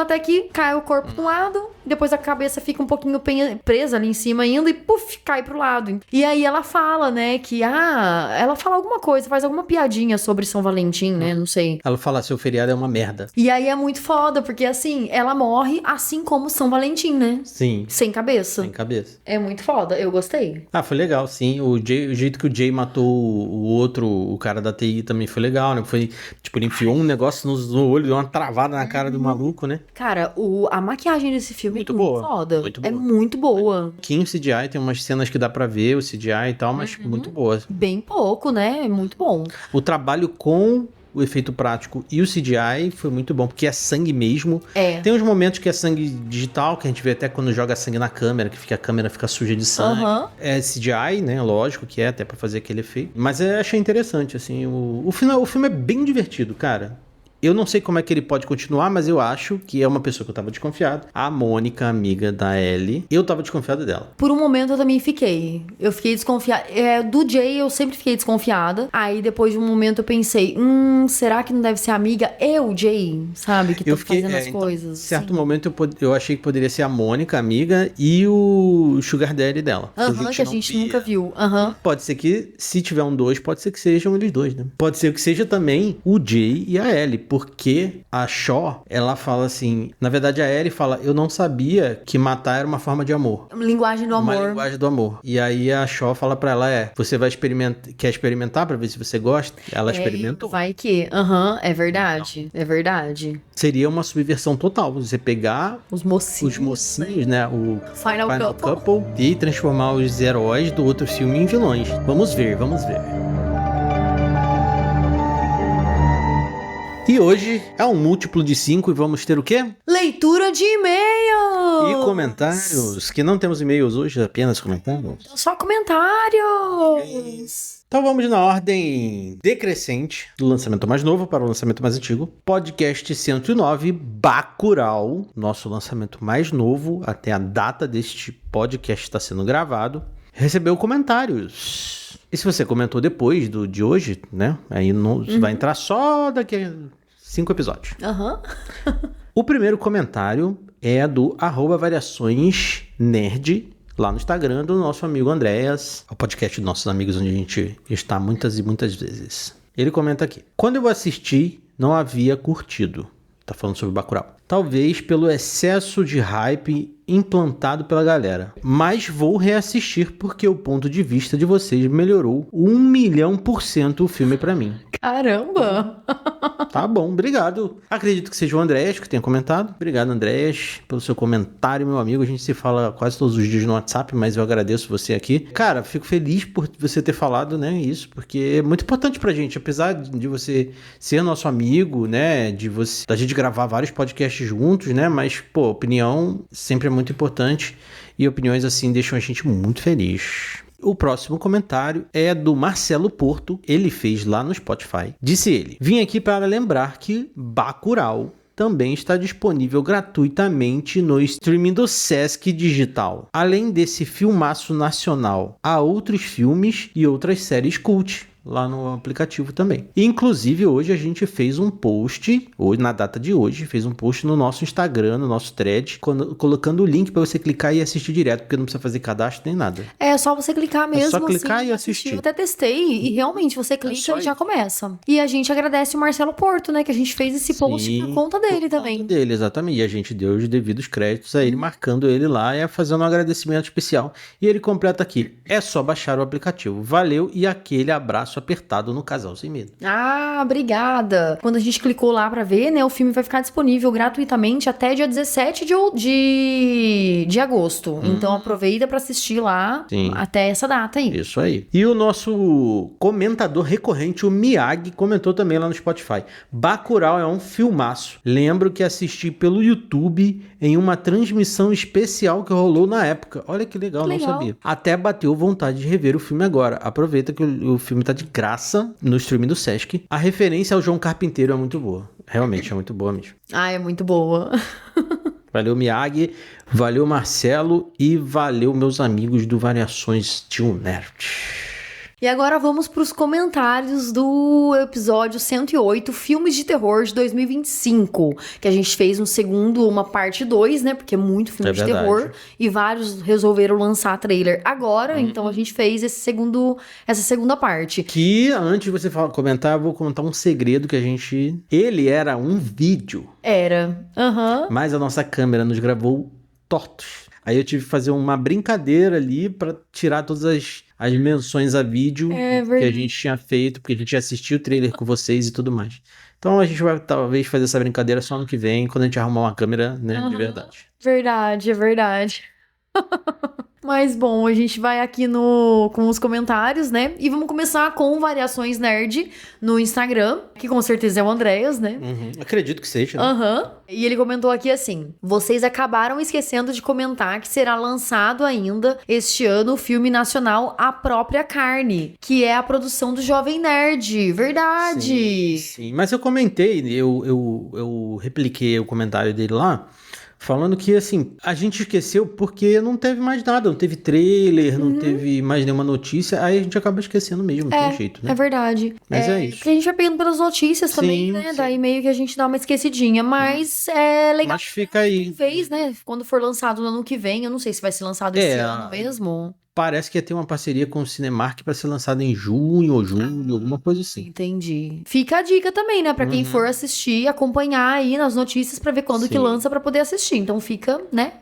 até que cai o corpo pro lado, depois a cabeça fica um pouquinho presa ali em cima ainda e puf, cai pro lado. E aí ela fala, né, que ela fala alguma coisa, faz alguma piadinha sobre São Valentim, né, não sei. Ela fala, seu feriado é uma merda. E aí é muito foda, porque assim, ela morre assim como São Valentim, né? Sim. Sem cabeça. Sem cabeça. É muito foda, eu gostei. Foi legal, sim. O jeito que o Jay matou o outro, o cara da TI também foi legal, né? Foi, tipo, ele enfiou um negócio no olho, deu uma travada na cara do maluco, né? Cara, a maquiagem desse filme muito é boa. Muito foda. Muito boa. É muito boa. Aqui o CGI tem umas cenas que dá pra ver o CGI e tal, mas muito boa. Bem pouco, né? É muito bom. O trabalho com o efeito prático e o CGI foi muito bom, porque é sangue mesmo. É. Tem uns momentos que é sangue digital, que a gente vê até quando joga sangue na câmera, que a câmera fica suja de sangue. É CGI, né? Lógico que é, até pra fazer aquele efeito. Mas eu achei interessante, assim, o filme é bem divertido, cara. Eu não sei como é que ele pode continuar, mas eu acho que é uma pessoa que eu tava desconfiado. A Mônica, amiga da Ellie, eu tava desconfiado dela. Por um momento eu também fiquei. Eu fiquei desconfiada. Do Jay eu sempre fiquei desconfiada. Aí depois de um momento eu pensei, será que não deve ser a amiga e o Jay, sabe? Que tá fazendo as coisas. Em certo momento eu achei que poderia ser a Mônica, amiga, e o Sugar Daddy dela. Que a gente nunca viu. Pode ser que, se tiver um 2, pode ser que sejam eles dois, né? Pode ser que seja também o Jay e a Ellie. Porque a Shaw, ela fala assim... Na verdade, a Ellie fala... Eu não sabia que matar era uma forma de amor. Linguagem do amor. Uma linguagem do amor. E aí a Shaw fala pra ela... Você vai quer experimentar pra ver se você gosta? Ela experimentou. Vai que... É verdade. Não. É verdade. Seria uma subversão total. Você pegar... Os mocinhos, né? O Final Couple. E transformar os heróis do outro filme em vilões. Vamos ver. E hoje é um múltiplo de 5 e vamos ter o quê? Leitura de e-mails! E comentários, que não temos e-mails hoje, apenas comentários. Só comentários! Então vamos na ordem decrescente, do lançamento mais novo para o lançamento mais antigo. Podcast 109, Bacurau, nosso lançamento mais novo, até a data deste podcast está sendo gravado, recebeu comentários. E se você comentou depois de hoje, né? Aí você vai entrar só daqui a 5 episódios. O primeiro comentário é do @variaçõesnerd, lá no Instagram do nosso amigo Andréas, o podcast dos nossos amigos onde a gente está muitas e muitas vezes. Ele comenta aqui. Quando eu assisti, não havia curtido. Tá falando sobre Bacurau. Talvez pelo excesso de hype implantado pela galera. Mas vou reassistir porque o ponto de vista de vocês melhorou 1.000.000% o filme pra mim. Caramba! Tá bom, obrigado. Acredito que seja o Andréas que tenha comentado. Obrigado, Andréas, pelo seu comentário, meu amigo. A gente se fala quase todos os dias no WhatsApp, mas eu agradeço você aqui. Cara, fico feliz por você ter falado, né, isso, porque é muito importante pra gente, apesar de você ser nosso amigo, né, da gente gravar vários podcasts juntos, né, mas, pô, opinião sempre é muito importante e opiniões assim deixam a gente muito feliz. O próximo comentário é do Marcelo Porto, ele fez lá no Spotify. Disse ele: vim aqui para lembrar que Bacurau também está disponível gratuitamente no streaming do Sesc Digital. Além desse filmaço nacional, há outros filmes e outras séries cult lá no aplicativo também. Inclusive, hoje a gente fez um post, na data de hoje, fez um post no nosso Instagram, no nosso thread, colocando o link para você clicar e assistir direto, porque não precisa fazer cadastro nem nada. É só você clicar mesmo. É só clicar assim, e assistir. Eu até testei e realmente você clica e já começa. E a gente agradece o Marcelo Porto, né, que a gente fez esse post por conta dele também. Por conta dele, exatamente. E a gente deu os devidos créditos a ele, marcando ele lá e fazendo um agradecimento especial. E ele completa aqui: é só baixar o aplicativo. Valeu e aquele abraço apertado no Casal Sem Medo. Ah, obrigada. Quando a gente clicou lá pra ver, né, o filme vai ficar disponível gratuitamente até dia 17 de agosto. Então aproveita pra assistir lá até essa data aí. Isso aí. E o nosso comentador recorrente, o Miyagi, comentou também lá no Spotify: Bacurau é um filmaço. Lembro que assisti pelo YouTube em uma transmissão especial que rolou na época. Olha que legal, não sabia. Até bateu vontade de rever o filme agora. Aproveita que o filme tá de graça no streaming do Sesc. A referência ao João Carpinteiro é muito boa. Realmente é muito boa mesmo. Ah, é muito boa. Valeu, Miyagi. Valeu, Marcelo. E valeu, meus amigos do Variações de um Nerd. E agora vamos para os comentários do episódio 108, Filmes de Terror de 2025, que a gente fez uma parte 2, né, porque é muito filme de terror, e vários resolveram lançar trailer agora, então a gente fez essa segunda parte. Que, antes de você comentar, eu vou contar um segredo que ele era um vídeo. Era, Mas a nossa câmera nos gravou tortos. Aí eu tive que fazer uma brincadeira ali pra tirar todas as menções a vídeo que a gente tinha feito, porque a gente assistiu o trailer com vocês e tudo mais. Então a gente vai talvez fazer essa brincadeira só no que vem, quando a gente arrumar uma câmera, né, de verdade. Verdade, é verdade. Mas bom, a gente vai aqui com os comentários, né? E vamos começar com Variações Nerd no Instagram, que com certeza é o Andréas, né? Acredito que seja, né? Aham. E ele comentou aqui assim: vocês acabaram esquecendo de comentar que será lançado ainda este ano o filme nacional A Própria Carne, que é a produção do Jovem Nerd. Verdade! Sim. Mas eu comentei, eu repliquei o comentário dele lá, falando que, assim, a gente esqueceu porque não teve mais nada, não teve trailer, não teve mais nenhuma notícia, aí a gente acaba esquecendo mesmo, não tem jeito, né? É verdade. Mas é isso. Porque a gente vai pegando pelas notícias também, Sim, né? sim. Daí meio que a gente dá uma esquecidinha, mas é legal. Mas fica aí. Talvez, né? Quando for lançado no ano que vem, eu não sei se vai ser lançado esse ano mesmo. Parece que ia ter uma parceria com o Cinemark pra ser lançado em junho ou julho, alguma coisa assim. Entendi. Fica a dica também, né? Pra quem for assistir, acompanhar aí nas notícias pra ver quando que lança pra poder assistir. Então fica, né?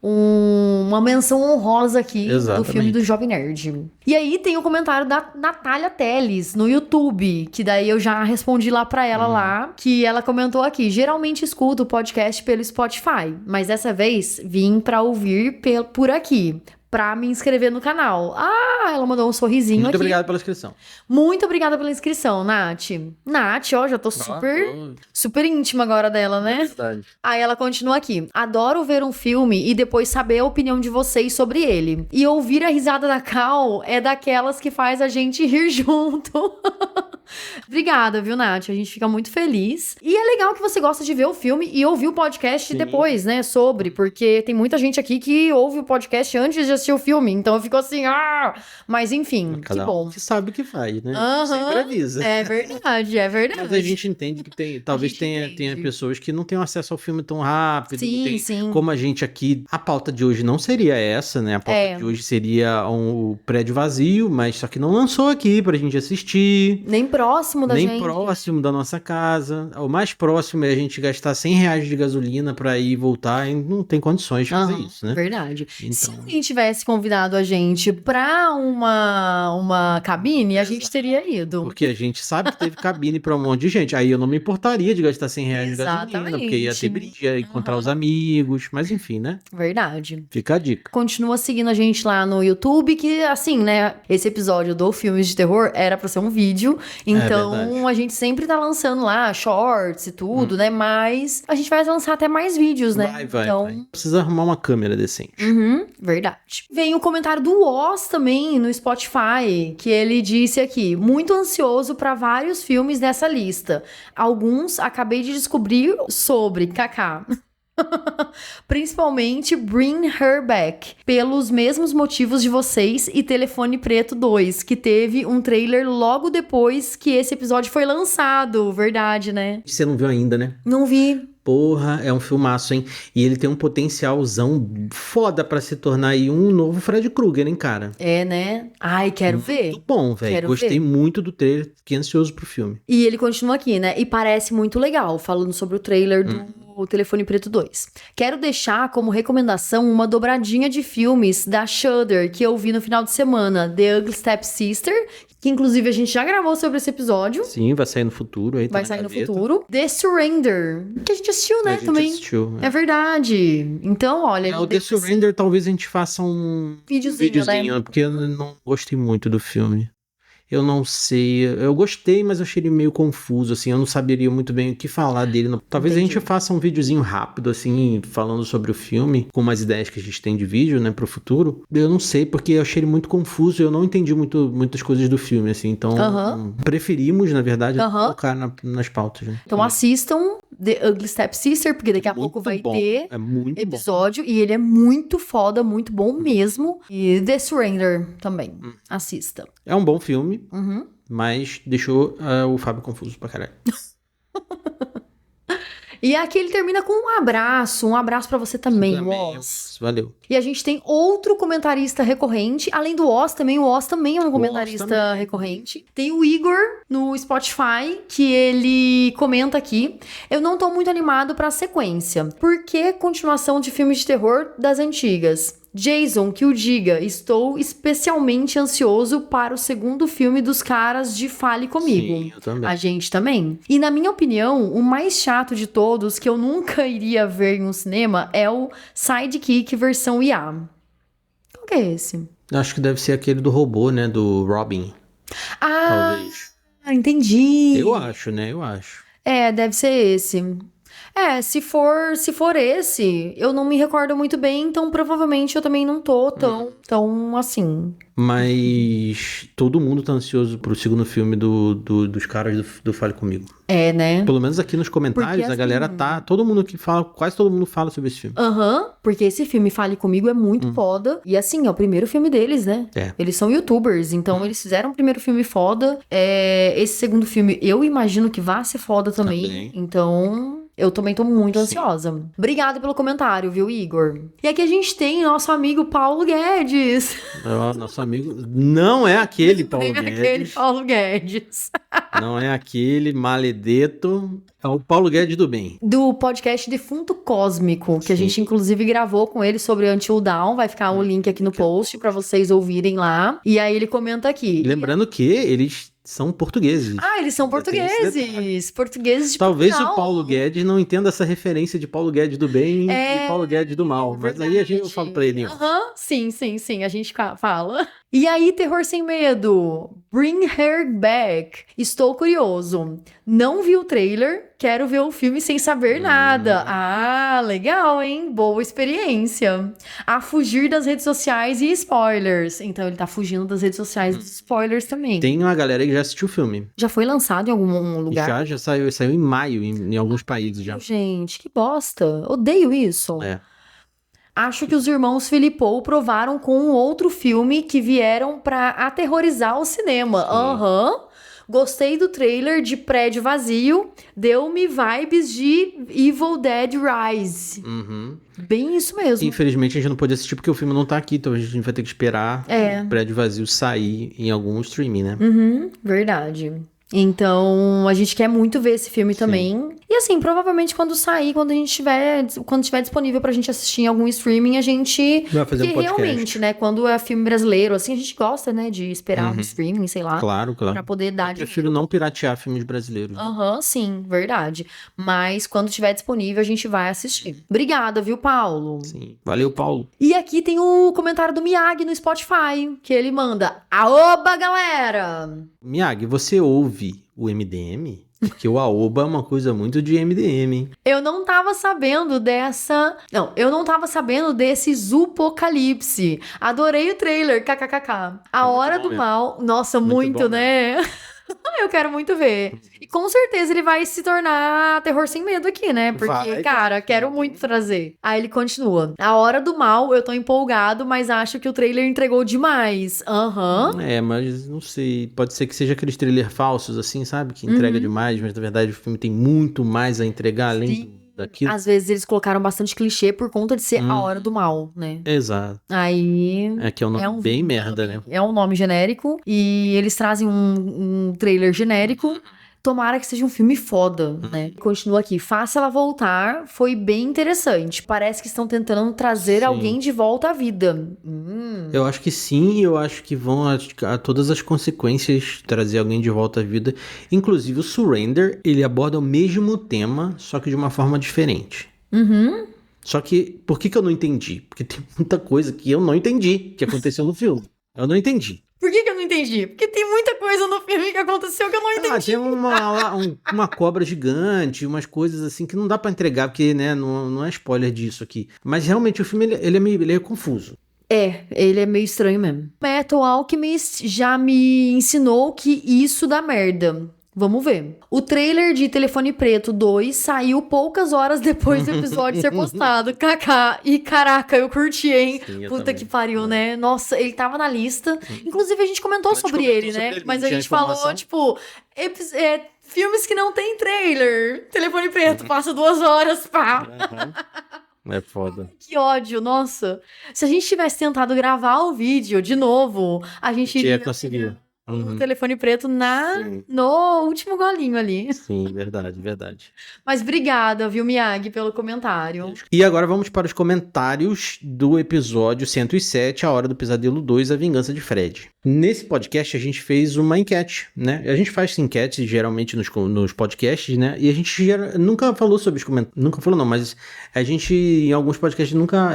Uma menção honrosa aqui do filme do Jovem Nerd. E aí tem o comentário da Natália Teles no YouTube, que daí eu já respondi lá pra ela lá, que ela comentou aqui: geralmente escuto o podcast pelo Spotify, mas dessa vez vim pra ouvir por aqui, pra me inscrever no canal. Ah, ela mandou um sorrisinho aqui. Muito obrigado pela inscrição. Muito obrigada pela inscrição, Nath. Nath, ó, já tô super íntima agora dela, né? Verdade. Aí ela continua aqui: adoro ver um filme e depois saber a opinião de vocês sobre ele. E ouvir a risada da Cal é daquelas que faz a gente rir junto. Obrigada, viu, Nath? A gente fica muito feliz. E é legal que você gosta de ver o filme e ouvir o podcast depois, né? Porque tem muita gente aqui que ouve o podcast antes de assistir o filme. Então eu fico assim, mas enfim, que bom. Que sabe o que faz, né? Sempre avisa. É verdade, é verdade. Mas a gente entende que talvez tenha pessoas que não tenham acesso ao filme tão rápido. Sim. Como a gente aqui, a pauta de hoje não seria essa, né? A pauta de hoje seria um prédio vazio, mas só que não lançou aqui pra gente assistir. Nem próximo da gente. Nem próximo da nossa casa. O mais próximo é a gente gastar R$100 de gasolina pra ir e voltar, e não tem condições de fazer isso, né? Verdade. Então... Se alguém tivesse convidado a gente pra uma cabine, a gente teria ido. Porque a gente sabe que teve cabine pra um monte de gente. Aí eu não me importaria de gastar R$100 de gasolina, porque ia ter brinde, ia encontrar os amigos, mas enfim, né? Verdade. Fica a dica. Continua seguindo a gente lá no YouTube, que assim, né, esse episódio do Filmes de Terror era pra ser um vídeo, então a gente sempre tá lançando lá shorts e tudo, né, mas a gente vai lançar até mais vídeos, né? Vai. Precisa arrumar uma câmera decente. Verdade. Vem o comentário do Oz também no Spotify, que ele disse aqui: muito ansioso pra vários filmes dessa lista. Alguns acabei de descobrir sobre, kaká. Principalmente Bring Her Back, pelos mesmos motivos de vocês, e Telefone Preto 2, que teve um trailer logo depois que esse episódio foi lançado. Verdade, né? Você não viu ainda, né? Não vi. Porra, é um filmaço, hein? E ele tem um potencialzão foda pra se tornar aí um novo Fred Krueger, hein, cara? É, né? Ai, quero ver. Muito bom, velho. Gostei muito do trailer, fiquei ansioso pro filme. E ele continua aqui, né? E parece muito legal, falando sobre o trailer do Telefone Preto 2. Quero deixar como recomendação uma dobradinha de filmes da Shudder que eu vi no final de semana. The Ugly Stepsister, que inclusive a gente já gravou sobre esse episódio. Sim, vai sair no futuro. Aí vai sair no futuro. The Surrender, que a gente assistiu, né, também. Assistiu, é verdade. Então, olha... o The Surrender talvez a gente faça um videozinho, né? Porque eu não gostei muito do filme. Eu não sei, eu gostei, mas eu achei ele meio confuso, assim, eu não saberia muito bem o que falar dele. Talvez a gente faça um videozinho rápido, assim, falando sobre o filme, com umas ideias que a gente tem de vídeo, né, pro futuro. Eu não sei, porque eu achei ele muito confuso, eu não entendi muitas coisas do filme, assim, então preferimos, na verdade, colocar nas pautas, né? Então assistam The Ugly Stepsister, porque daqui a pouco vai ter episódio, e ele é muito foda, muito bom mesmo. E The Surrender também, assista. É um bom filme, mas deixou o Fábio confuso pra caralho. E aqui ele termina com um abraço pra você também, Oz. Valeu. E a gente tem outro comentarista recorrente, além do Oz também, o Oz também é um comentarista recorrente. Tem o Igor no Spotify, que ele comenta aqui: eu não tô muito animado pra sequência. Por que continuação de filmes de terror das antigas? Jason, que o diga, estou especialmente ansioso para o segundo filme dos caras de Fale Comigo. Sim, eu também. A gente também. E na minha opinião, o mais chato de todos, que eu nunca iria ver em um cinema, é o Sidekick versão IA. Qual que é esse? Acho que deve ser aquele do robô, né? Do Robin, Ah, talvez. entendi. Eu acho, né? Eu acho. Deve ser esse. Se for esse, eu não me recordo muito bem, então provavelmente eu também não tô tão assim. Mas todo mundo tá ansioso pro segundo filme dos caras do Fale Comigo. Né? Pelo menos aqui nos comentários, Porque, a galera tá... Todo mundo que fala, quase todo mundo fala sobre esse filme. Porque esse filme Fale Comigo é muito foda. E assim, é o primeiro filme deles, né? Eles são youtubers, então eles fizeram o primeiro filme foda. Esse segundo filme, eu imagino que vai ser foda também. Então... eu também tô muito ansiosa. Obrigada pelo comentário, viu, Igor? E aqui a gente tem nosso amigo Paulo Guedes. Nosso amigo... Não é aquele Paulo Não é Guedes. aquele Paulo Guedes. Não é aquele maledeto. É o Paulo Guedes do bem. Do podcast Defunto Cósmico, que a gente inclusive gravou com ele sobre Until Dawn. Vai ficar o link aqui no post pra vocês ouvirem lá. E aí ele comenta aqui. Lembrando que eles são portugueses. Eles são portugueses. Portugueses de Talvez Portugal. o Paulo Guedes não entenda essa referência de Paulo Guedes do bem e Paulo Guedes do mal. Mas aí eu falo pra ele. Sim, a gente fala. E aí, Terror Sem Medo, Bring Her Back. Estou curioso. Não vi o trailer, quero ver o filme sem saber nada. Legal, hein? Boa experiência. A fugir das redes sociais e spoilers. Então ele tá fugindo das redes sociais e dos spoilers também. Tem uma galera que já assistiu o filme. Já foi lançado em algum lugar? Já saiu em maio em alguns países já. Gente, que bosta. Odeio isso. Acho que os irmãos Philippou provaram com um outro filme que vieram pra aterrorizar o cinema. Gostei do trailer de Prédio Vazio. Deu-me vibes de Evil Dead Rise. Bem isso mesmo. Infelizmente a gente não pôde assistir porque o filme não tá aqui, então a gente vai ter que esperar o Prédio Vazio sair em algum streaming, né? Verdade. Então, a gente quer muito ver esse filme também. E assim, provavelmente quando sair, quando tiver disponível pra gente assistir em algum streaming, a gente... vai fazer um podcast. Realmente, né, quando é filme brasileiro, assim, a gente gosta, né, de esperar um streaming, sei lá. Claro. Pra poder dar... Eu prefiro não piratear filmes brasileiros. Sim, verdade. Mas quando tiver disponível, a gente vai assistir. Obrigada, viu, Paulo? Sim. Valeu, Paulo. E aqui tem o comentário do Miyagi no Spotify, que ele manda: Aoba, galera! Miyagi, você ouve o MDM? Porque o Aoba é uma coisa muito de MDM, hein? Eu não tava sabendo desse Zupocalipse. Adorei o trailer, kkkk. A Hora do Mal. Nossa, muito, né? Eu quero muito ver. E com certeza ele vai se tornar Terror Sem Medo aqui, né? Porque, quero muito trazer. Aí ele continua. A Hora do Mal, eu tô empolgado, mas acho que o trailer entregou demais. Mas não sei. Pode ser que seja aqueles trailers falsos, assim, sabe? Que entrega demais, mas na verdade o filme tem muito mais a entregar além daquilo. Às vezes eles colocaram bastante clichê por conta de ser A Hora do Mal, né? Exato. Aí... que é um nome bem merda, né? É um nome genérico e eles trazem um trailer genérico. Tomara que seja um filme foda, né? Continua aqui. Faça ela voltar. Foi bem interessante. Parece que estão tentando trazer alguém de volta à vida. Eu acho que sim. Eu acho que vão a todas as consequências trazer alguém de volta à vida. Inclusive o Surrender, ele aborda o mesmo tema, só que de uma forma diferente. Só que, por que eu não entendi? Porque tem muita coisa que eu não entendi que aconteceu no filme. Eu não entendi. Por que eu não entendi? Porque tem muita coisa no filme que aconteceu que eu não entendi. Tem uma cobra gigante, umas coisas assim que não dá pra entregar, porque, né, não é spoiler disso aqui. Mas realmente o filme, ele é confuso. Ele é meio estranho mesmo. Metal Alchemist já me ensinou que isso dá merda. Vamos ver. O trailer de Telefone Preto 2 saiu poucas horas depois do episódio ser postado. Kaká. E caraca, eu curti, hein? Sim, Puta que pariu, né? Nossa, ele tava na lista. Inclusive, a gente comentou sobre ele, né? Mas a gente falou, tipo... filmes que não tem trailer. Telefone Preto, passa 2 horas, pá. É foda. Que ódio, nossa. Se a gente tivesse tentado gravar o vídeo de novo, a gente ia conseguir. O Telefone Preto no último golinho ali. Sim, verdade. Mas obrigada, viu, Miyagi, pelo comentário. E agora vamos para os comentários do episódio 107, A Hora do Pesadelo 2, A Vingança de Fred. Nesse podcast a gente fez uma enquete, né? A gente faz enquete geralmente nos podcasts, né? E a gente nunca falou sobre os comentários. Nunca falou não, mas a gente em alguns podcasts nunca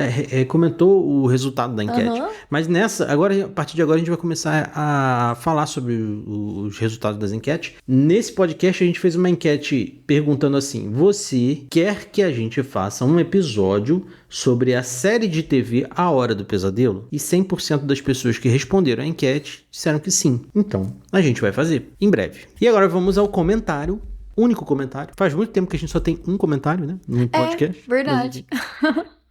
comentou o resultado da enquete. Mas agora, a partir de agora a gente vai começar a falar sobre os resultados das enquetes. Nesse podcast a gente fez uma enquete perguntando assim: você quer que a gente faça um episódio sobre a série de TV A Hora do Pesadelo? E 100% das pessoas que responderam a enquete disseram que sim. Então, a gente vai fazer em breve. E agora vamos ao comentário. Único comentário. Faz muito tempo que a gente só tem um comentário, né? No podcast. É, verdade.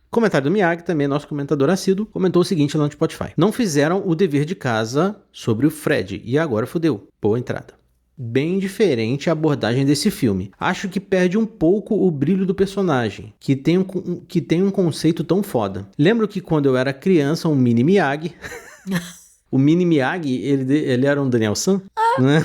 Comentário do Miyagi, também nosso comentador assíduo, comentou o seguinte lá no Spotify: não fizeram o dever de casa sobre o Fred e agora fodeu. Boa entrada. Bem diferente a abordagem desse filme. Acho que perde um pouco o brilho do personagem, que tem um conceito tão foda. Lembro que quando eu era criança, um mini Miyagi... O mini Miyagi, ele era um Daniel San? Né?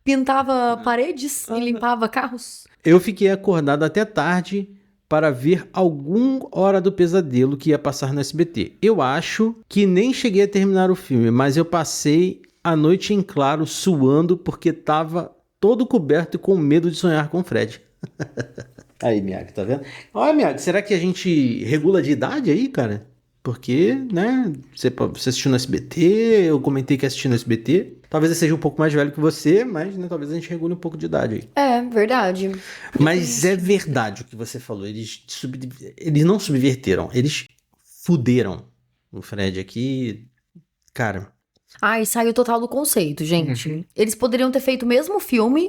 Pintava paredes e limpava carros. Eu fiquei acordado até tarde para ver algum Hora do Pesadelo que ia passar no SBT. Eu acho que nem cheguei a terminar o filme, mas eu passei a noite em claro suando porque tava todo coberto e com medo de sonhar com o Fred. Aí, Miyagi, tá vendo? Olha, Miyagi, será que a gente regula de idade aí, cara? Porque, né, você assistiu no SBT, eu comentei que assisti no SBT. Talvez eu seja um pouco mais velho que você, mas né, talvez a gente regule um pouco de idade aí. É, verdade. Mas é verdade o que você falou. Eles não subverteram, eles fuderam o Fred aqui. Cara. Ai, saiu total do conceito, gente. Eles poderiam ter feito o mesmo filme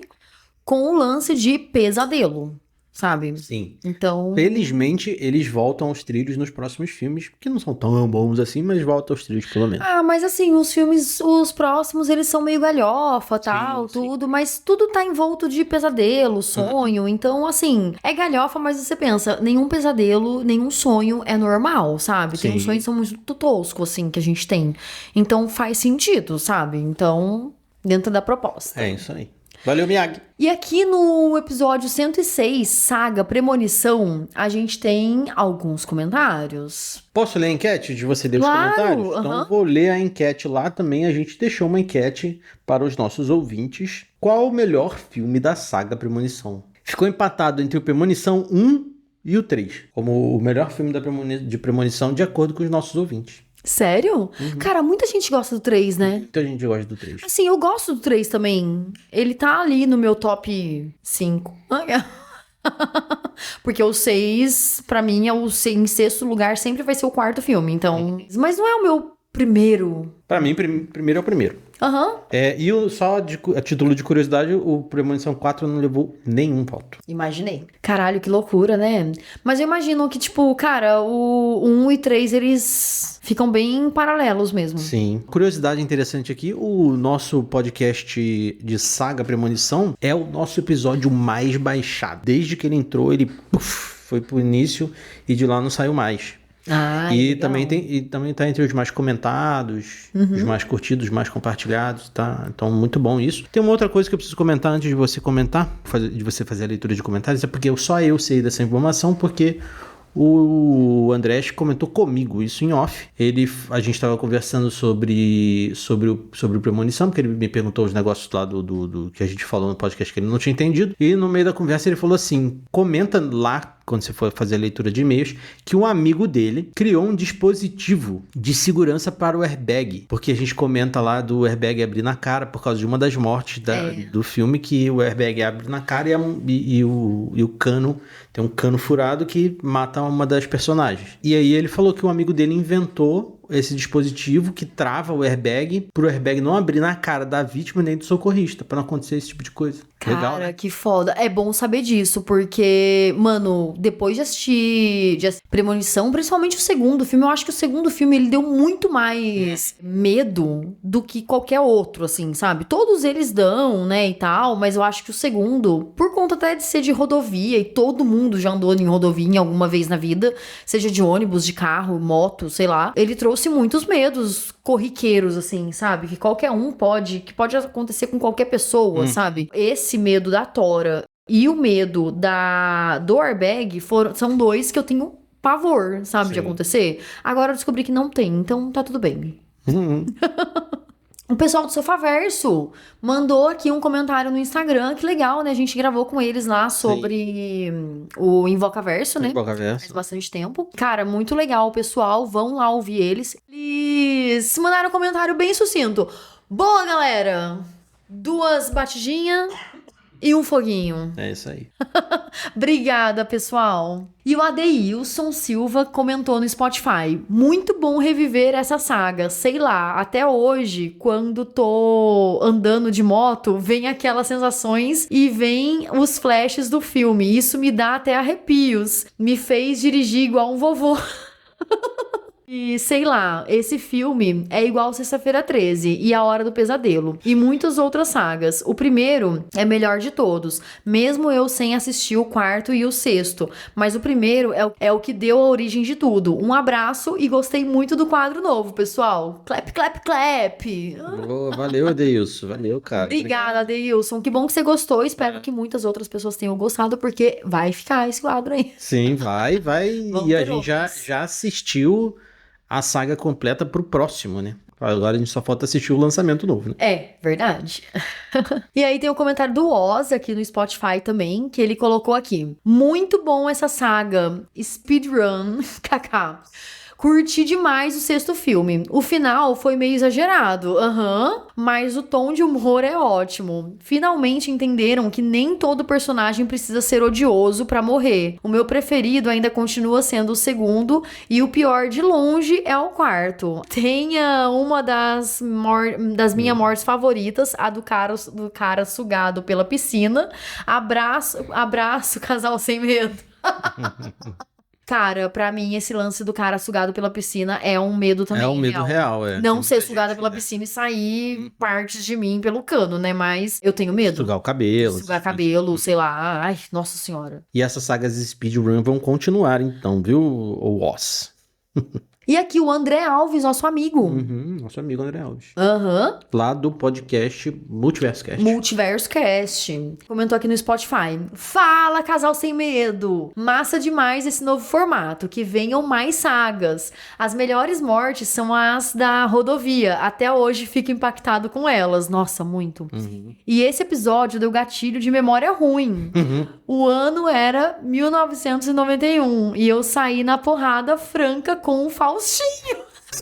com o lance de pesadelo. Sabe? Sim. Então... Felizmente, eles voltam aos trilhos nos próximos filmes, que não são tão bons assim, mas voltam aos trilhos pelo menos. Ah, mas assim, os filmes, os próximos, eles são meio galhofa, tal, sim. tudo, mas tudo tá envolto de pesadelo, sonho, então assim, é galhofa, mas você pensa, nenhum pesadelo, nenhum sonho é normal, sabe? Tem uns sonhos que são muito toscos, assim, que a gente tem. Então faz sentido, sabe? Então, dentro da proposta. É isso aí. Valeu, Miyagi. E aqui no episódio 106, Saga Premonição, a gente tem alguns comentários. Posso ler a enquete de você ler os comentários? Então vou ler a enquete lá também. A gente deixou uma enquete para os nossos ouvintes. Qual o melhor filme da saga Premonição? Ficou empatado entre o Premonição 1 e o 3, como o melhor filme de Premonição, de acordo com os nossos ouvintes. Sério? Cara, muita gente gosta do 3, né? Muita gente gosta do 3. Assim, eu gosto do 3 também. Ele tá ali no meu top 5. Porque o 6, pra mim, em sexto lugar, sempre vai ser o quarto filme. Então. Mas não é o meu primeiro. Pra mim, primeiro é o primeiro. E só a título de curiosidade, o Premonição 4 não levou nenhum voto. Imaginei. Caralho, que loucura, né? Mas eu imagino que, tipo, cara, o 1 e 3, eles ficam bem paralelos mesmo. Sim. Curiosidade interessante aqui, o nosso podcast de Saga Premonição é o nosso episódio mais baixado. Desde que ele entrou, ele foi pro início e de lá não saiu mais. E também tá entre os mais comentados, os mais curtidos, os mais compartilhados, tá? Então, muito bom isso. Tem uma outra coisa que eu preciso comentar antes de você comentar, de você fazer a leitura de comentários, é porque só eu sei dessa informação, porque o Andrés comentou comigo isso em off. A gente estava conversando sobre o Premonição, porque ele me perguntou os negócios lá do que a gente falou no podcast que ele não tinha entendido. E no meio da conversa ele falou assim: comenta lá, quando você for fazer a leitura de e-mails, que um amigo dele criou um dispositivo de segurança para o airbag. Porque a gente comenta lá do airbag abrir na cara por causa de uma das mortes do filme, que o airbag abre na cara e o cano, tem um cano furado que mata uma das personagens. E aí ele falou que um amigo dele inventou esse dispositivo que trava o airbag pro airbag não abrir na cara da vítima nem do socorrista, pra não acontecer esse tipo de coisa. Cara, legal, né? Que foda. É bom saber disso, porque, mano, depois de assistir Premonição, principalmente o segundo filme, eu acho que o segundo filme, ele deu muito mais medo do que qualquer outro, assim, sabe? Todos eles dão, né, e tal, mas eu acho que o segundo, por conta até de ser de rodovia, e todo mundo já andou em rodovia alguma vez na vida, seja de ônibus, de carro, moto, sei lá, ele trouxe muitos medos corriqueiros, assim, sabe? Que qualquer um que pode acontecer com qualquer pessoa, sabe? Esse medo da tora e o medo do airbag são dois que eu tenho pavor, sabe? Sim. De acontecer. Agora eu descobri que não tem, então tá tudo bem. O pessoal do Sofaverso mandou aqui um comentário no Instagram. Que legal, né? A gente gravou com eles lá sobre o Invocaverso, né? Invocaverso. Faz bastante tempo. Cara, muito legal, pessoal. Vão lá ouvir eles. Eles mandaram um comentário bem sucinto. Boa, galera! 2 batidinhas e um foguinho. É isso aí. Obrigada, pessoal. E o Adeilson Silva comentou no Spotify. Muito bom reviver essa saga. Sei lá, até hoje, quando tô andando de moto, vem aquelas sensações e vem os flashes do filme. Isso me dá até arrepios. Me fez dirigir igual um vovô. E sei lá, esse filme é igual Sexta-feira 13 e A Hora do Pesadelo e muitas outras sagas. O primeiro é melhor de todos, mesmo eu sem assistir o 4º e o 6º, mas o primeiro é o que deu a origem de tudo. Um abraço e gostei muito do quadro novo, pessoal. Clap, clap, clap! Boa, valeu, Adeilson. Valeu, cara. Obrigada, Adeilson. Que bom que você gostou. Espero que muitas outras pessoas tenham gostado, porque vai ficar esse quadro aí. Sim, vai. Vamos E a ter gente outros. já assistiu a saga completa pro próximo, né? Agora a gente só falta assistir o lançamento novo, né? É, verdade. E aí tem o comentário do Oz aqui no Spotify também, que ele colocou aqui. Muito bom essa saga. Speedrun. KK. Curti demais o 6º filme. O final foi meio exagerado, mas o tom de humor é ótimo. Finalmente entenderam que nem todo personagem precisa ser odioso pra morrer. O meu preferido ainda continua sendo o 2º e o pior de longe é o 4º. Tenha uma das minhas mortes favoritas, a do cara sugado pela piscina. Abraço, casal sem medo. Cara, pra mim, esse lance do cara sugado pela piscina é um medo também. É um medo real, é. Não ser sugada pela piscina e sair partes de mim pelo cano, né? Mas eu tenho medo. Sugar o cabelo. Sugar cabelo, sei lá. Ai, nossa senhora. E essas sagas de speedrun vão continuar, então, viu, o Oz? E aqui o André Alves, nosso amigo. Nosso amigo André Alves. Lá do podcast Multiverso Cast. Multiverso Cast. Comentou aqui no Spotify. Fala, casal sem medo. Massa demais esse novo formato. Que venham mais sagas. As melhores mortes são as da rodovia. Até hoje fico impactado com elas. Nossa, muito. E esse episódio deu gatilho de memória ruim. O ano era 1991. E eu saí na porrada franca com o Faustinho.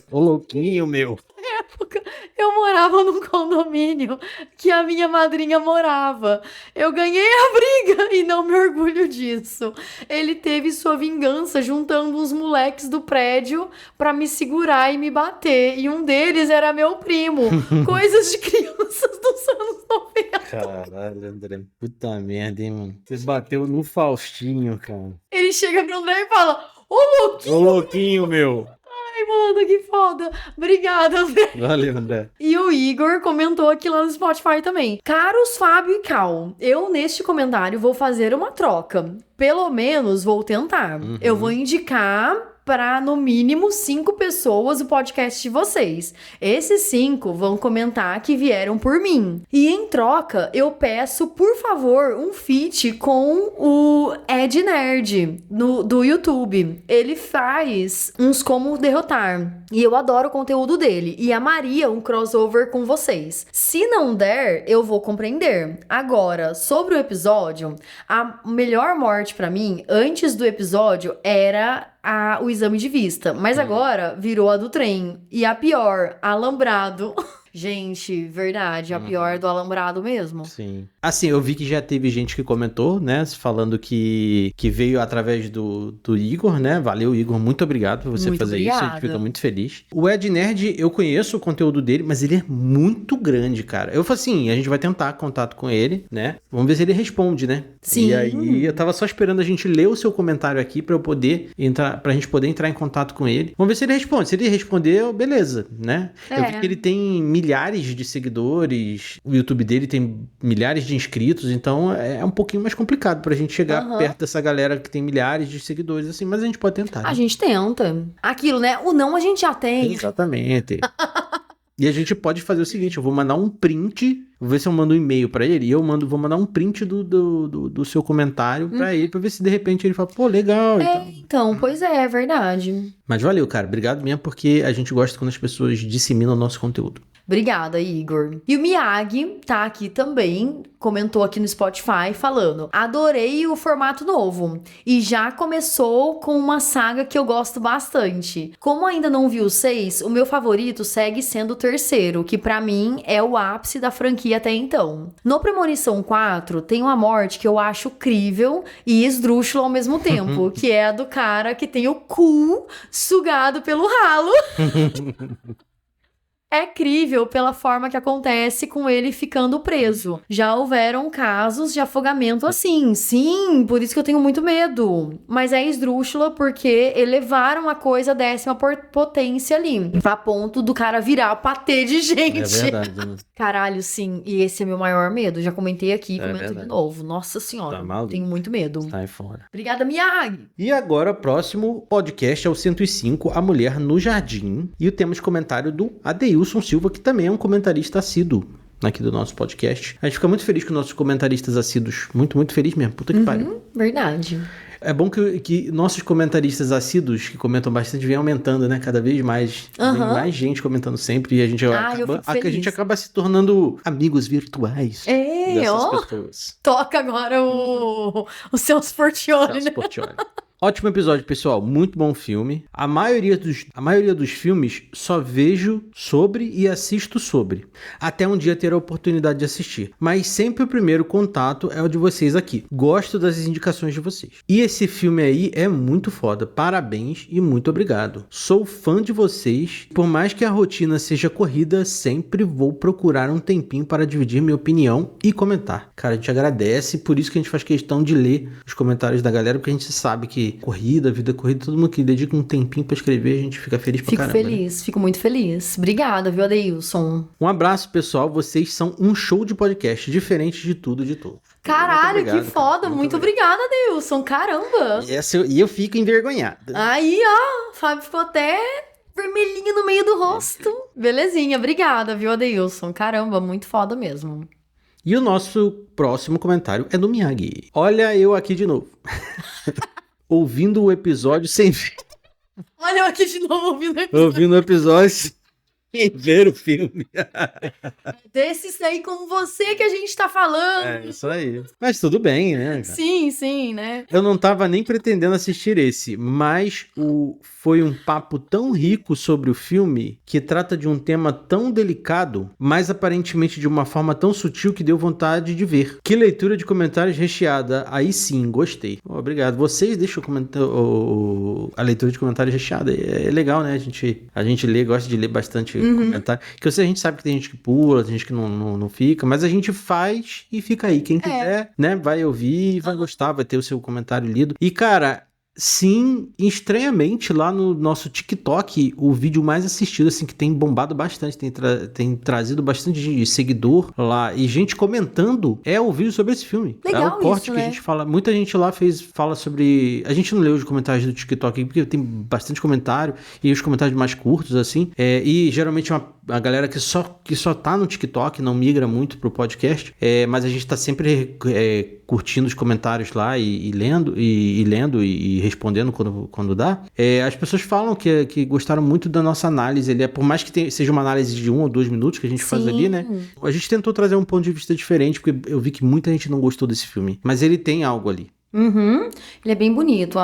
Ô, louquinho, meu. Na época, eu morava num condomínio que a minha madrinha morava. Eu ganhei a briga e não me orgulho disso. Ele teve sua vingança juntando uns moleques do prédio pra me segurar e me bater. E um deles era meu primo. Coisas de crianças dos anos 90. Caralho, André. Puta merda, hein, mano. Você bateu no Faustinho, cara. Ele chega pro André e fala: Ô, louquinho! Ô, louquinho, meu. Ai, mano, que foda. Obrigada, André. Valeu, André. E o Igor comentou aqui lá no Spotify também. Caros Fábio e Cal, eu neste comentário vou fazer uma troca. Pelo menos vou tentar. Eu vou indicar para no mínimo 5 pessoas o podcast de vocês. Esses 5 vão comentar que vieram por mim. E em troca, eu peço, por favor, um feat com o Ed Nerd do YouTube. Ele faz uns como derrotar. E eu adoro o conteúdo dele. E amaria um crossover com vocês. Se não der, eu vou compreender. Agora, sobre o episódio, a melhor morte pra mim, antes do episódio, era o exame de vista. Mas agora virou a do trem. E a pior, alambrado. Gente, verdade, a pior do alambrado mesmo. Sim. Assim, eu vi que já teve gente que comentou, né? Falando que veio através do Igor, né? Valeu, Igor. Muito obrigado por você fazer isso. A gente fica muito feliz. O Ed Nerd, eu conheço o conteúdo dele, mas ele é muito grande, cara. Eu falei assim, a gente vai tentar contato com ele, né? Vamos ver se ele responde, né? Sim. E aí, eu tava só esperando a gente ler o seu comentário aqui pra eu poder entrar, pra gente poder entrar em contato com ele. Vamos ver se ele responde. Se ele responder, beleza, né? Eu vi que ele tem milhares de seguidores, o YouTube dele tem milhares de inscritos, então é um pouquinho mais complicado pra gente chegar perto dessa galera que tem milhares de seguidores, assim, mas a gente pode tentar. Né? A gente tenta. Aquilo, né? O não a gente já tem. Exatamente. E a gente pode fazer o seguinte, eu vou mandar um print, vou ver se eu mando um e-mail pra ele, e vou mandar um print do seu comentário pra ele, pra ver se de repente ele fala, pô, legal. Então, pois é verdade. Mas valeu, cara, obrigado mesmo, porque a gente gosta quando as pessoas disseminam o nosso conteúdo. Obrigada, Igor. E o Miyagi tá aqui também, comentou aqui no Spotify falando: adorei o formato novo e já começou com uma saga que eu gosto bastante. Como ainda não vi o 6, o meu favorito segue sendo o terceiro, que pra mim é o ápice da franquia até então. No Premonição 4 tem uma morte que eu acho crível e esdrúxula ao mesmo tempo, que é a do cara que tem o cu sugado pelo ralo. É crível pela forma que acontece com ele ficando preso. Já houveram casos de afogamento assim. Sim, por isso que eu tenho muito medo. Mas é esdrúxula porque elevaram a coisa à 10ª potência ali. A ponto do cara virar patê de gente. É verdade, né? Caralho, sim. E esse é meu maior medo. Já comentei aqui, comento verdade. de novo. Nossa senhora, Tá maluco. tenho muito medo. Sai fora. Obrigada, Miyagi. E agora, o próximo podcast é o 105, A Mulher no Jardim. E temos comentário do Adeilson Silva, que também é um comentarista assíduo aqui do nosso podcast. A gente fica muito feliz com nossos comentaristas assíduos. Muito, muito feliz mesmo. Puta que pariu. Verdade. É bom que nossos comentaristas assíduos, que comentam bastante, vem aumentando, né? Cada vez mais. Vem mais gente comentando sempre. E a gente, a gente acaba se tornando amigos virtuais dessas pessoas. Toca agora o Celso Portiolli, né? Ótimo episódio, pessoal. Muito bom filme. A maioria dos filmes só vejo sobre e assisto sobre. Até um dia ter a oportunidade de assistir. Mas sempre o primeiro contato é o de vocês aqui. Gosto das indicações de vocês. E esse filme aí é muito foda. Parabéns e muito obrigado. Sou fã de vocês. Por mais que a rotina seja corrida, sempre vou procurar um tempinho para dividir minha opinião e comentar. Cara, a gente agradece. Por isso que a gente faz questão de ler os comentários da galera, porque a gente sabe que vida corrida, todo mundo que dedica um tempinho pra escrever, a gente fica feliz pra caramba. Fico feliz, fico muito feliz. Obrigada, viu, Adeilson? Um abraço, pessoal. Vocês são um show de podcast, diferente de tudo, de tudo. Caralho, obrigado, que foda. Muito obrigada, Adeilson. Caramba. E eu fico envergonhado. Aí, ó, o Fábio ficou até vermelhinho no meio do rosto. Belezinha, obrigada, viu, Adeilson? Caramba, muito foda mesmo. E o nosso próximo comentário é do Miyagi. Olha eu aqui de novo. Ouvindo o episódio sem ver. Olha eu aqui de novo ouvindo o episódio sem ver o filme. Desses aí com você que a gente tá falando. É isso aí. Mas tudo bem, né? Cara? Sim, né? Eu não tava nem pretendendo assistir esse, mas foi um papo tão rico sobre o filme, que trata de um tema tão delicado, mas aparentemente de uma forma tão sutil que deu vontade de ver. Que leitura de comentários recheada. Aí sim, gostei. Obrigado. Vocês deixam a leitura de comentários recheada. É legal, né? A gente lê, gosta de ler bastante comentário. Que a gente sabe que tem gente que pula, tem gente que não fica, mas a gente faz e fica aí. Quem quiser, né, vai ouvir, vai gostar, vai ter o seu comentário lido. E, cara, sim, estranhamente lá no nosso TikTok, o vídeo mais assistido, assim, que tem bombado bastante, tem trazido bastante seguidor lá e gente comentando, é o vídeo sobre esse filme. Legal, é o corte isso, que né? a gente fala. Muita gente lá fala sobre. A gente não leu os comentários do TikTok aqui, porque tem bastante comentário e os comentários mais curtos, assim. E geralmente a galera que só tá no TikTok, não migra muito pro podcast, mas a gente tá sempre curtindo os comentários lá e lendo e respondendo quando dá. As pessoas falam que gostaram muito da nossa análise. Por mais que seja uma análise de 1 ou 2 minutos que a gente faz ali, né? A gente tentou trazer um ponto de vista diferente, porque eu vi que muita gente não gostou desse filme. Mas ele tem algo ali. Ele é bem bonito.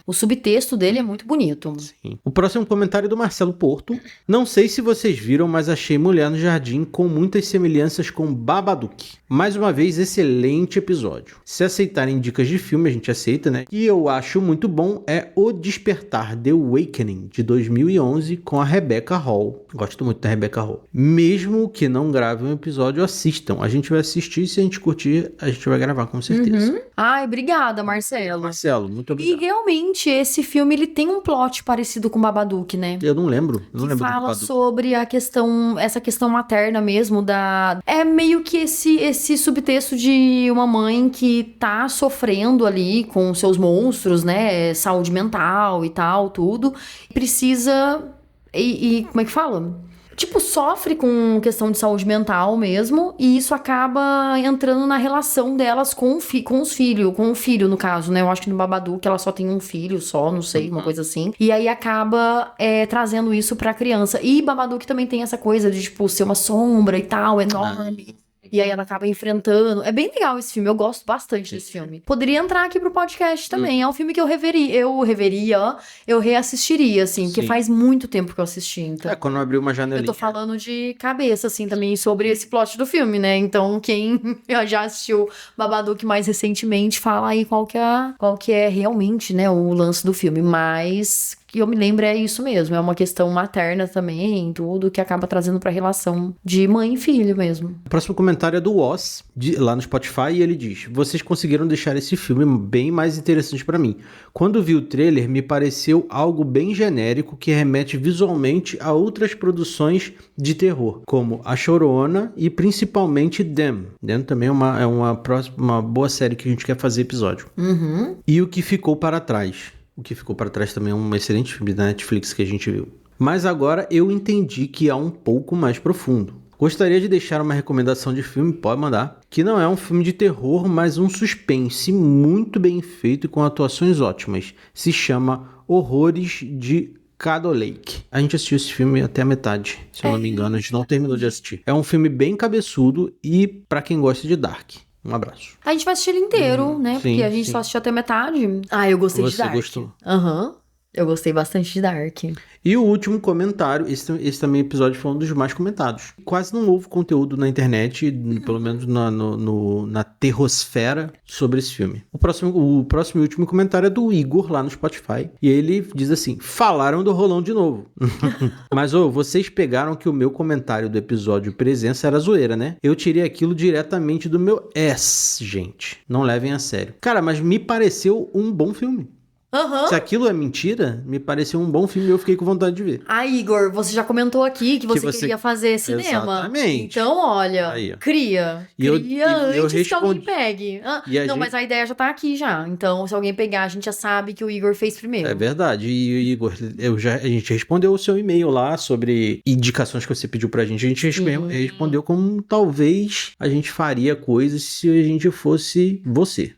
O subtexto dele é muito bonito. Sim. O próximo comentário é do Marcelo Porto. Não sei se vocês viram, mas achei Mulher no Jardim com muitas semelhanças com Babadook. Mais uma vez, excelente episódio. Se aceitarem dicas de filme, a gente aceita, né? E eu acho muito bom é O Despertar, The Awakening, de 2011, com a Rebecca Hall. Gosto muito da Rebecca Hall. Mesmo que não grave um episódio, assistam. A gente vai assistir, se a gente curtir, a gente vai gravar, com certeza. Ai, obrigada, Marcelo. Marcelo, muito obrigado. E realmente, esse filme, ele tem um plot parecido com Babadook, né? Eu não lembro. Que fala sobre essa questão materna mesmo, É meio que esse subtexto de uma mãe que tá sofrendo ali com seus monstros, né? Saúde mental e tal, tudo. Precisa... E como é que fala? tipo, sofre com questão de saúde mental mesmo, e isso acaba entrando na relação delas com os filhos, com o filho, no caso, né? Eu acho que no Babadook ela só tem um filho só, não sei, uma coisa assim. E aí acaba trazendo isso pra criança. E Babadook também tem essa coisa de, tipo, ser uma sombra e tal, enorme. E aí ela acaba enfrentando. É bem legal esse filme, eu gosto bastante desse filme. Poderia entrar aqui pro podcast também. É um filme que eu reassistiria, assim, porque faz muito tempo que eu assisti. Então, quando eu abri uma janelinha. eu tô falando de cabeça, assim, também sobre esse plot do filme, né? Então, quem já assistiu Babadook mais recentemente, fala aí qual que é realmente, né, o lance do filme. Mas que eu me lembro é isso mesmo, é uma questão materna também, tudo que acaba trazendo pra relação de mãe e filho mesmo. O próximo comentário é do Oz, lá no Spotify, e ele diz: vocês conseguiram deixar esse filme bem mais interessante pra mim. Quando vi o trailer, me pareceu algo bem genérico que remete visualmente a outras produções de terror, como A Chorona e principalmente Them. Them também é uma boa série que a gente quer fazer episódio. E O Que Ficou para Trás. O Que Ficou para Trás também é um excelente filme da Netflix que a gente viu. Mas agora eu entendi que é um pouco mais profundo. Gostaria de deixar uma recomendação de filme, pode mandar, que não é um filme de terror, mas um suspense muito bem feito e com atuações ótimas. Se chama Horrores de Caddo Lake. A gente assistiu esse filme até a metade, se eu não me engano, a gente não terminou de assistir. É um filme bem cabeçudo e pra quem gosta de Dark. Um abraço. A gente vai assistir ele inteiro, né? Sim, porque a gente só assistiu até metade. Eu gostei de Dark. Você gostou? Eu gostei bastante de Dark. E o último comentário, esse também episódio foi um dos mais comentados. Quase não houve conteúdo na internet, pelo menos na terrosfera, sobre esse filme. O próximo e último comentário é do Igor, lá no Spotify. E ele diz assim: falaram do rolão de novo. Mas, vocês pegaram que o meu comentário do episódio Presença era zoeira, né? Eu tirei aquilo diretamente do meu gente. Não levem a sério. Cara, mas me pareceu um bom filme. Se aquilo é mentira, me pareceu um bom filme e eu fiquei com vontade de ver. Igor, você já comentou aqui que você queria fazer cinema. Exatamente. Então, olha, aí, cria antes que alguém pegue. Mas a ideia já tá aqui já. Então, se alguém pegar, a gente já sabe que o Igor fez primeiro. É verdade. E, Igor, a gente respondeu o seu e-mail lá sobre indicações que você pediu pra gente. A gente respondeu como talvez a gente faria coisas se a gente fosse você.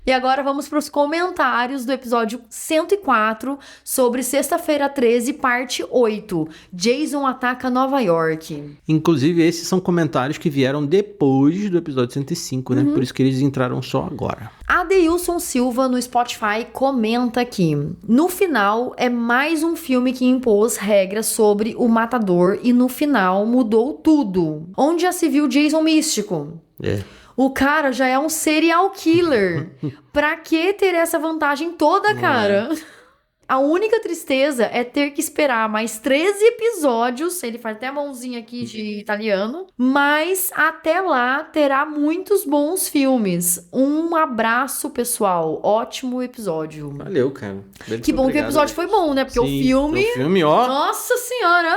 E agora vamos para os comentários do episódio 104 sobre Sexta-feira 13, parte 8. Jason ataca Nova York. Inclusive, esses são comentários que vieram depois do episódio 105, né? Por isso que eles entraram só agora. Adeilson Silva no Spotify comenta aqui: no final é mais um filme que impôs regras sobre o matador e no final mudou tudo. Onde já se viu Jason místico? O cara já é um serial killer. Pra que ter essa vantagem toda, cara? A única tristeza é ter que esperar mais 13 episódios. Ele faz até a mãozinha aqui de italiano. Mas até lá terá muitos bons filmes. Um abraço, pessoal. Ótimo episódio. Valeu, cara. Que bom que o episódio foi bom, né? Porque o filme... ó. Nossa senhora!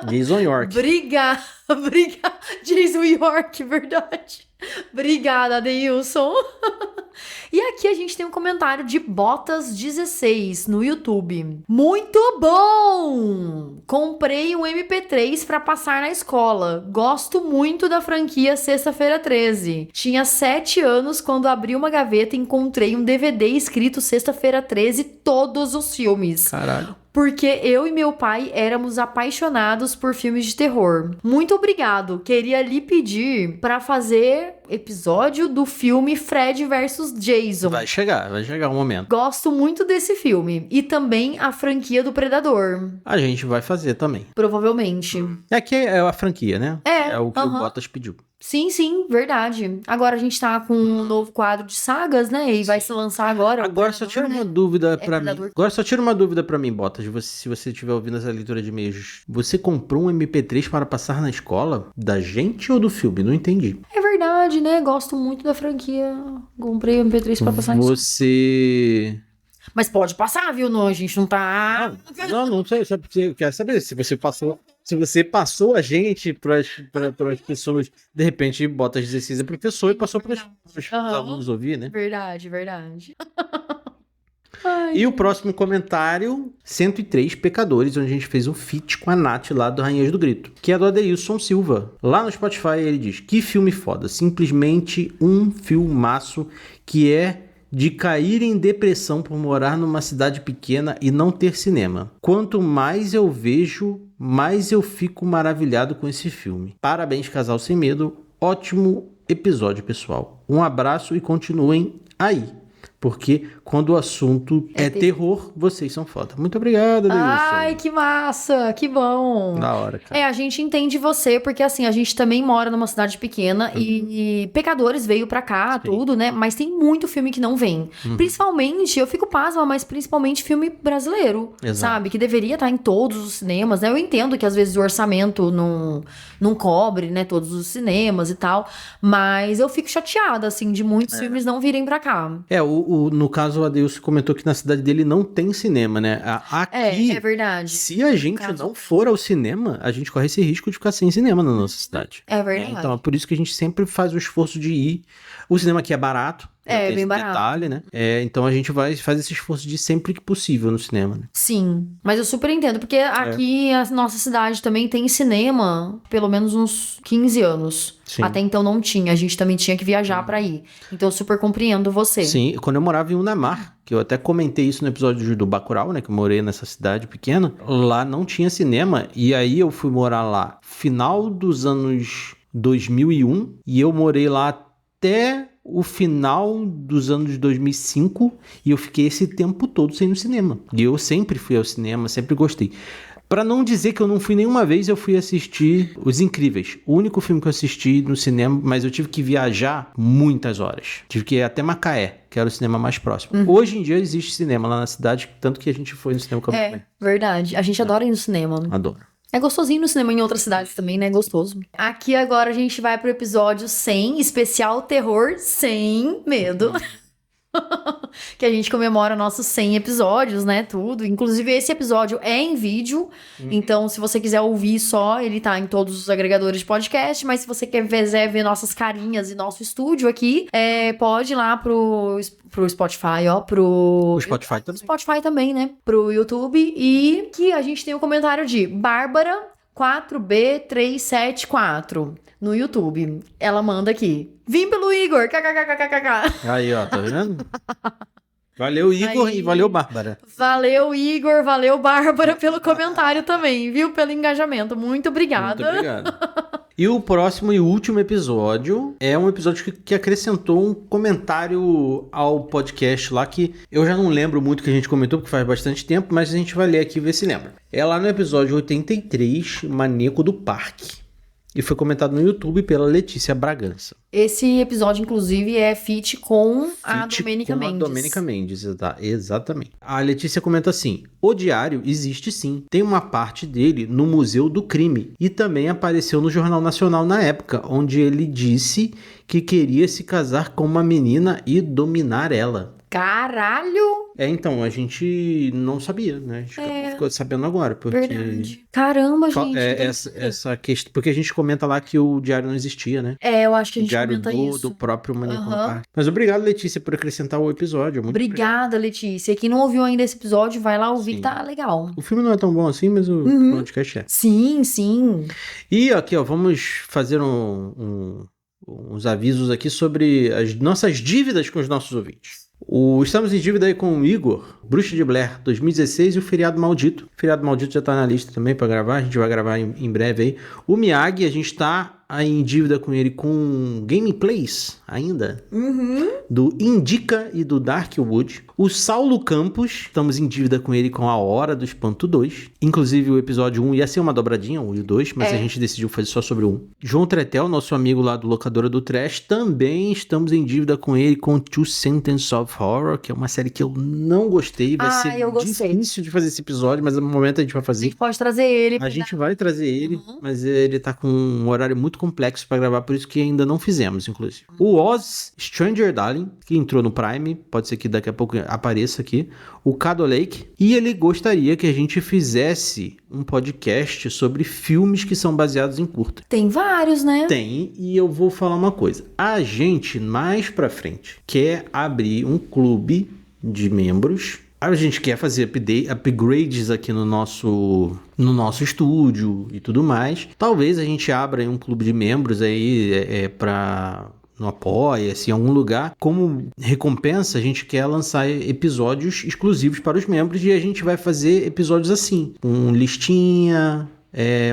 Jason York. Obrigada. Jason York, verdade. Obrigada, Adeilson. E aqui a gente tem um comentário de Botas16 no YouTube. Muito bom! Comprei um MP3 pra passar na escola. Gosto muito da franquia Sexta-feira 13. Tinha 7 anos quando abri uma gaveta e encontrei um DVD escrito Sexta-feira 13, todos os filmes. Caralho. Porque eu e meu pai éramos apaixonados por filmes de terror. Muito obrigado. Queria lhe pedir pra fazer episódio do filme Fred vs Jason. Vai chegar um momento. Gosto muito desse filme. E também a franquia do Predador. A gente vai fazer também. Provavelmente. Aqui é a franquia, né? É o que o Botas pediu. Sim, verdade. Agora a gente tá com um novo quadro de sagas, né? E vai se lançar agora. Agora só tira uma dúvida pra mim. Agora só tira uma dúvida pra mim, Botas. Se você estiver ouvindo essa leitura de e-mails. Você comprou um MP3 para passar na escola? Da gente ou do filme? Não entendi. É verdade, né? Gosto muito da franquia. Comprei um MP3 pra passar na escola. Você... Mas pode passar, viu? Não, a gente não tá... Não sei. Você quer saber se você passou... Se você passou a gente para as pessoas, de repente, Botas 16 é professor e passou para os alunos ouvir, né? Verdade. Ai, E o próximo comentário, 103 Pecadores, onde a gente fez um feat com a Nath lá do Rainhas do Grito, que é do Adeilson Silva. Lá no Spotify ele diz, que filme foda, simplesmente um filmaço que é de cair em depressão por morar numa cidade pequena e não ter cinema. Quanto mais eu vejo, mais eu fico maravilhado com esse filme. Parabéns, Casal Sem Medo. Ótimo episódio, pessoal. Um abraço e continuem aí. Porque quando o assunto é terror, vocês são foda. Muito obrigado, Adeilson. Ai, que massa, que bom. Da hora, cara. A gente entende você, porque assim, a gente também mora numa cidade pequena e Pecadores veio pra cá, Sim. tudo, né? Mas tem muito filme que não vem. Principalmente, eu fico pasma, mas principalmente filme brasileiro, Exato. sabe? Que deveria estar em todos os cinemas, né? Eu entendo que às vezes o orçamento não cobre, né? Todos os cinemas e tal, mas eu fico chateada, assim, de muitos filmes não virem pra cá. No caso, o Adeilson comentou que na cidade dele não tem cinema, né? Aqui, É verdade. se a gente não for ao cinema, a gente corre esse risco de ficar sem cinema na nossa cidade. É verdade. Então, é por isso que a gente sempre faz o esforço de ir. O cinema aqui é barato. É, tem bem esse barato. detalhe, né? Então a gente faz esse esforço de ir sempre que possível no cinema, né? Sim, mas eu super entendo, porque aqui a nossa cidade também tem cinema pelo menos uns 15 anos. Sim. Até então não tinha, a gente também tinha que viajar pra ir. Então eu super compreendo você. Sim, quando eu morava em Unamar, que eu até comentei isso no episódio do Bacurau, né? Que eu morei nessa cidade pequena. Lá não tinha cinema, e aí eu fui morar lá final dos anos 2001, e eu morei lá até o final dos anos 2005, e eu fiquei esse tempo todo sem ir no cinema. E eu sempre fui ao cinema, sempre gostei. Pra não dizer que eu não fui nenhuma vez, eu fui assistir Os Incríveis. O único filme que eu assisti no cinema, mas eu tive que viajar muitas horas. Tive que ir até Macaé, que era o cinema mais próximo. Hoje em dia existe cinema lá na cidade, tanto que a gente foi no cinema com a minha mãe. Verdade. A gente adora ir no cinema. Adoro. É gostosinho no cinema em outras cidades também, né? Gostoso. Aqui agora a gente vai pro episódio 100, especial terror sem medo. Que a gente comemora nossos 100 episódios, né? Tudo. Inclusive, esse episódio é em vídeo. Então, se você quiser ouvir só, ele tá em todos os agregadores de podcast. Mas se você quiser ver nossas carinhas e nosso estúdio aqui, pode ir lá pro Spotify, ó. O Spotify também. Spotify também, né? Pro YouTube. E que a gente tem o comentário de Bárbara 4B374 no YouTube. Ela manda aqui. Vim pelo Igor. KKKKKK. Aí, ó, tá vendo? Valeu, Igor, Aí. e valeu, Bárbara. Valeu, Igor. Valeu, Bárbara, pelo comentário também, viu? Pelo engajamento. Muito obrigada. Muito obrigado. E o próximo e último episódio é um episódio que acrescentou um comentário ao podcast lá, que eu já não lembro muito que a gente comentou, porque faz bastante tempo, mas a gente vai ler aqui e ver se lembra. É lá no episódio 83, Maníaco do Parque. E foi comentado no YouTube pela Letícia Bragança. Esse episódio, inclusive, é feat com a Domênica Mendes. A Domênica Mendes, exatamente. A Letícia comenta assim: o diário existe sim. Tem uma parte dele no Museu do Crime. E também apareceu no Jornal Nacional na época, onde ele disse que queria se casar com uma menina e dominar ela. Caralho! Então, a gente não sabia, né? A gente ficou sabendo agora. Porque... Verdade. Caramba, gente. Essa questão. Porque a gente comenta lá que o diário não existia, né? Eu acho que a gente Diário comenta isso. do próprio Maníaco do Parque. Mas obrigado, Letícia, por acrescentar o episódio. Muito Obrigada, Letícia. Quem não ouviu ainda esse episódio, vai lá ouvir, Sim. que tá legal. O filme não é tão bom assim, mas o podcast é. Sim, sim. E aqui, ó, vamos fazer uns avisos aqui sobre as nossas dívidas com os nossos ouvintes. Estamos em dívida aí com o Igor, Bruxa de Blair 2016 e o Feriado Maldito. O Feriado Maldito já tá na lista também pra gravar, a gente vai gravar em breve aí. O Miyagi, a gente tá em dívida com ele com gameplays ainda, do Indica e do Darkwood. O Saulo Campos, estamos em dívida com ele com a Hora do Espanto 2. Inclusive o episódio 1 ia ser uma dobradinha, o 1 e o 2, mas a gente decidiu fazer só sobre o 1. João Tretel, nosso amigo lá do Locadora do Trash, também estamos em dívida com ele com Two Sentences of Horror, que é uma série que eu não gostei. Vai ser difícil de fazer esse episódio, mas no momento a gente vai A fazer. gente pode trazer ele. A gente vai trazer ele, mas ele tá com um horário muito complexo pra gravar, por isso que ainda não fizemos, inclusive. O Oz Stranger Darling, que entrou no Prime, pode ser que daqui a pouco apareça aqui. O Cado Lake, e ele gostaria que a gente fizesse um podcast sobre filmes que são baseados em curta. Tem vários, né? Tem, e eu vou falar uma coisa. A gente, mais pra frente, quer abrir um clube de membros A gente quer fazer upgrades aqui no nosso estúdio e tudo mais. Talvez a gente abra aí um clube de membros aí no Apoia-se, em algum lugar. Como recompensa, a gente quer lançar episódios exclusivos para os membros e a gente vai fazer episódios assim, com listinha.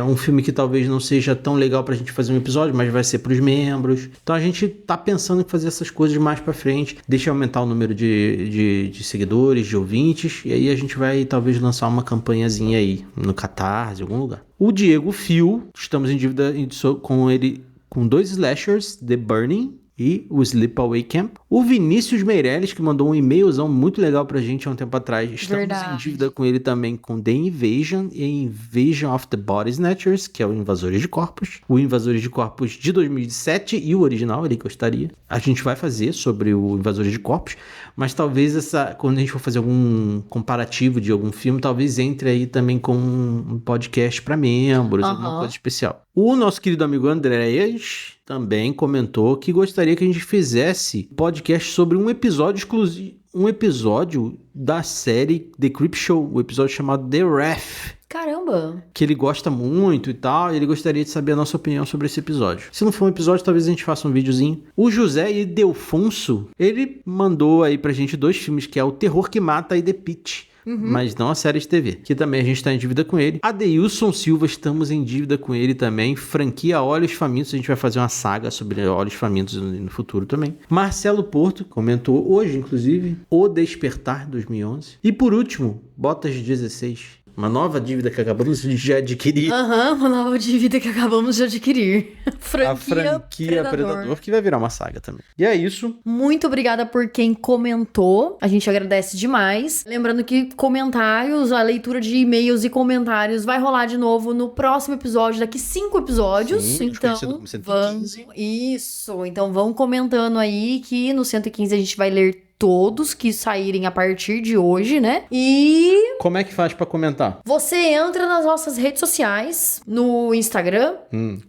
Um filme que talvez não seja tão legal pra gente fazer um episódio, mas vai ser pros membros. Então a gente tá pensando em fazer essas coisas mais pra frente. Deixa eu aumentar o número de seguidores, de ouvintes. E aí a gente vai talvez lançar uma campanhazinha aí no Catarse, em algum lugar. O Diego Fio, estamos em dívida com ele, com 2 slashers, The Burning e o Sleepaway Camp. O Vinícius Meirelles, que mandou um e-mailzão muito legal pra gente há um tempo atrás. Estamos em dívida com ele também com The Invasion e Invasion of the Body Snatchers, que é o Invasores de Corpos. O Invasores de Corpos de 2007 e o original, ele gostaria. A gente vai fazer sobre o Invasores de Corpos, mas talvez quando a gente for fazer algum comparativo de algum filme, talvez entre aí também com um podcast pra membros, alguma coisa especial. O nosso querido amigo Andréas também comentou que gostaria que a gente fizesse podcast sobre um episódio exclusivo, um episódio da série The Creep Show, o episódio chamado The Ref. Caramba! Que ele gosta muito e tal, e ele gostaria de saber a nossa opinião sobre esse episódio. Se não for um episódio, talvez a gente faça um videozinho. O José Ildefonso, ele mandou aí pra gente 2 filmes, que é O Terror que Mata e The Pitch. Mas não a série de TV, que também a gente está em dívida com ele. Adeilson Silva, estamos em dívida com ele também. Franquia Olhos Famintos, a gente vai fazer uma saga sobre Olhos Famintos no futuro também. Marcelo Porto comentou hoje, inclusive, O Despertar 2011. E por último, Botas 16. Uma nova dívida que acabamos de adquirir. Uma nova dívida que acabamos de adquirir. A franquia Predador, que vai virar uma saga também. E é isso. Muito obrigada por quem comentou. A gente agradece demais. Lembrando que comentários, a leitura de e-mails e comentários vai rolar de novo no próximo episódio, daqui 5 episódios. Sim, então, como 115. Isso. Então vão comentando aí que no 115 a gente vai ler todos que saírem a partir de hoje, né? E... como é que faz pra comentar? você entra nas nossas redes sociais, no Instagram,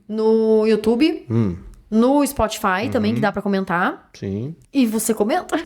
no YouTube, no Spotify também, que dá pra comentar. Sim. E você comenta.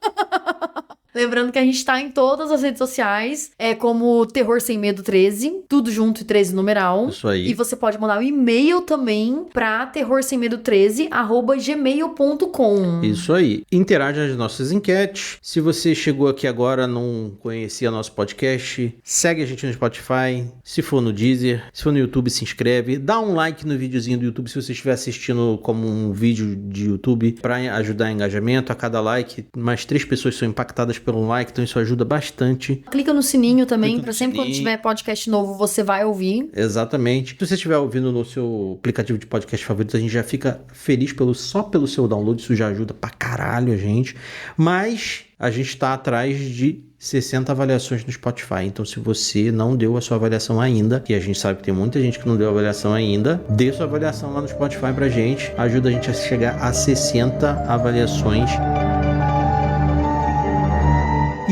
Lembrando que a gente tá em todas as redes sociais, como Terror Sem Medo 13, tudo junto e 13 numeral. Isso aí. E você pode mandar um e-mail também pra terrorsemmedo13@gmail.com. Isso aí. Interaja nas nossas enquetes. Se você chegou aqui agora, não conhecia nosso podcast, segue a gente no Spotify. Se for no Deezer, se for no YouTube, se inscreve. Dá um like no videozinho do YouTube se você estiver assistindo como um vídeo de YouTube pra ajudar engajamento. A cada like, mais 3 pessoas são impactadas pelo like, então isso ajuda bastante. Clica no sininho também, pra sempre quando tiver podcast novo, você vai ouvir. Exatamente. Se você estiver ouvindo no seu aplicativo de podcast favorito, a gente já fica feliz só pelo seu download, isso já ajuda pra caralho a gente. Mas a gente tá atrás de 60 avaliações no Spotify, então se você não deu a sua avaliação ainda, e a gente sabe que tem muita gente que não deu a avaliação ainda, dê sua avaliação lá no Spotify pra gente, ajuda a gente a chegar a 60 avaliações.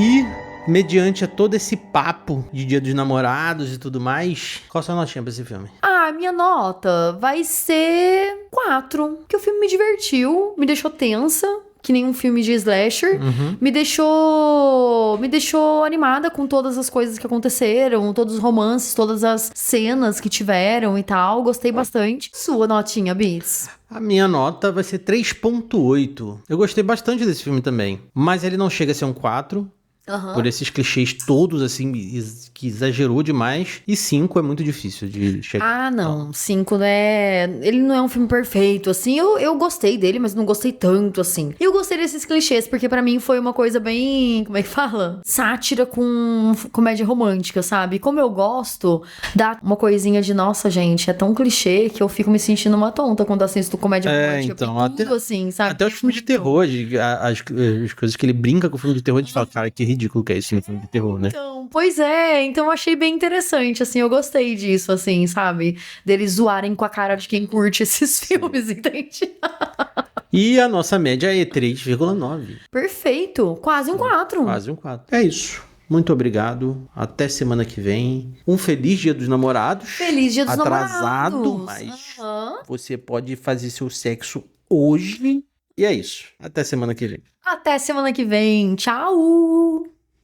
E, mediante a todo esse papo de Dia dos Namorados e tudo mais, qual a sua notinha pra esse filme? Minha nota vai ser 4, porque o filme me divertiu, me deixou tensa, que nem um filme de slasher, me deixou animada com todas as coisas que aconteceram, todos os romances, todas as cenas que tiveram e tal, gostei bastante. Sua notinha, Bis? A minha nota vai ser 3.8. Eu gostei bastante desse filme também, mas ele não chega a ser um 4. Por esses clichês todos, assim, que exagerou demais. E 5 é muito difícil de chegar. Não. 5 ele não é um filme perfeito, assim. Eu gostei dele, mas não gostei tanto, assim. E eu gostei desses clichês, porque pra mim foi uma coisa bem... como é que fala? Sátira com comédia romântica, sabe? Como eu gosto, dá uma coisinha de... nossa, gente, é tão clichê que eu fico me sentindo uma tonta quando assisto comédia romântica. Então, tudo assim, sabe? Até os filmes de terror, as coisas que ele brinca com o filme de terror, a gente fala, cara, que ridículo que é esse filme de terror, né? Então, pois é, então eu achei bem interessante, assim, eu gostei disso, assim, sabe? Deles zoarem com a cara de quem curte esses filmes, entende? E a nossa média é 3,9. Perfeito, quase um 4. Quase um 4. É isso. Muito obrigado. Até semana que vem. Um feliz Dia dos Namorados. Feliz Dia dos Atrasado, Namorados. mas você pode fazer seu sexo hoje. E é isso. Até semana que vem. Até semana que vem. Tchau!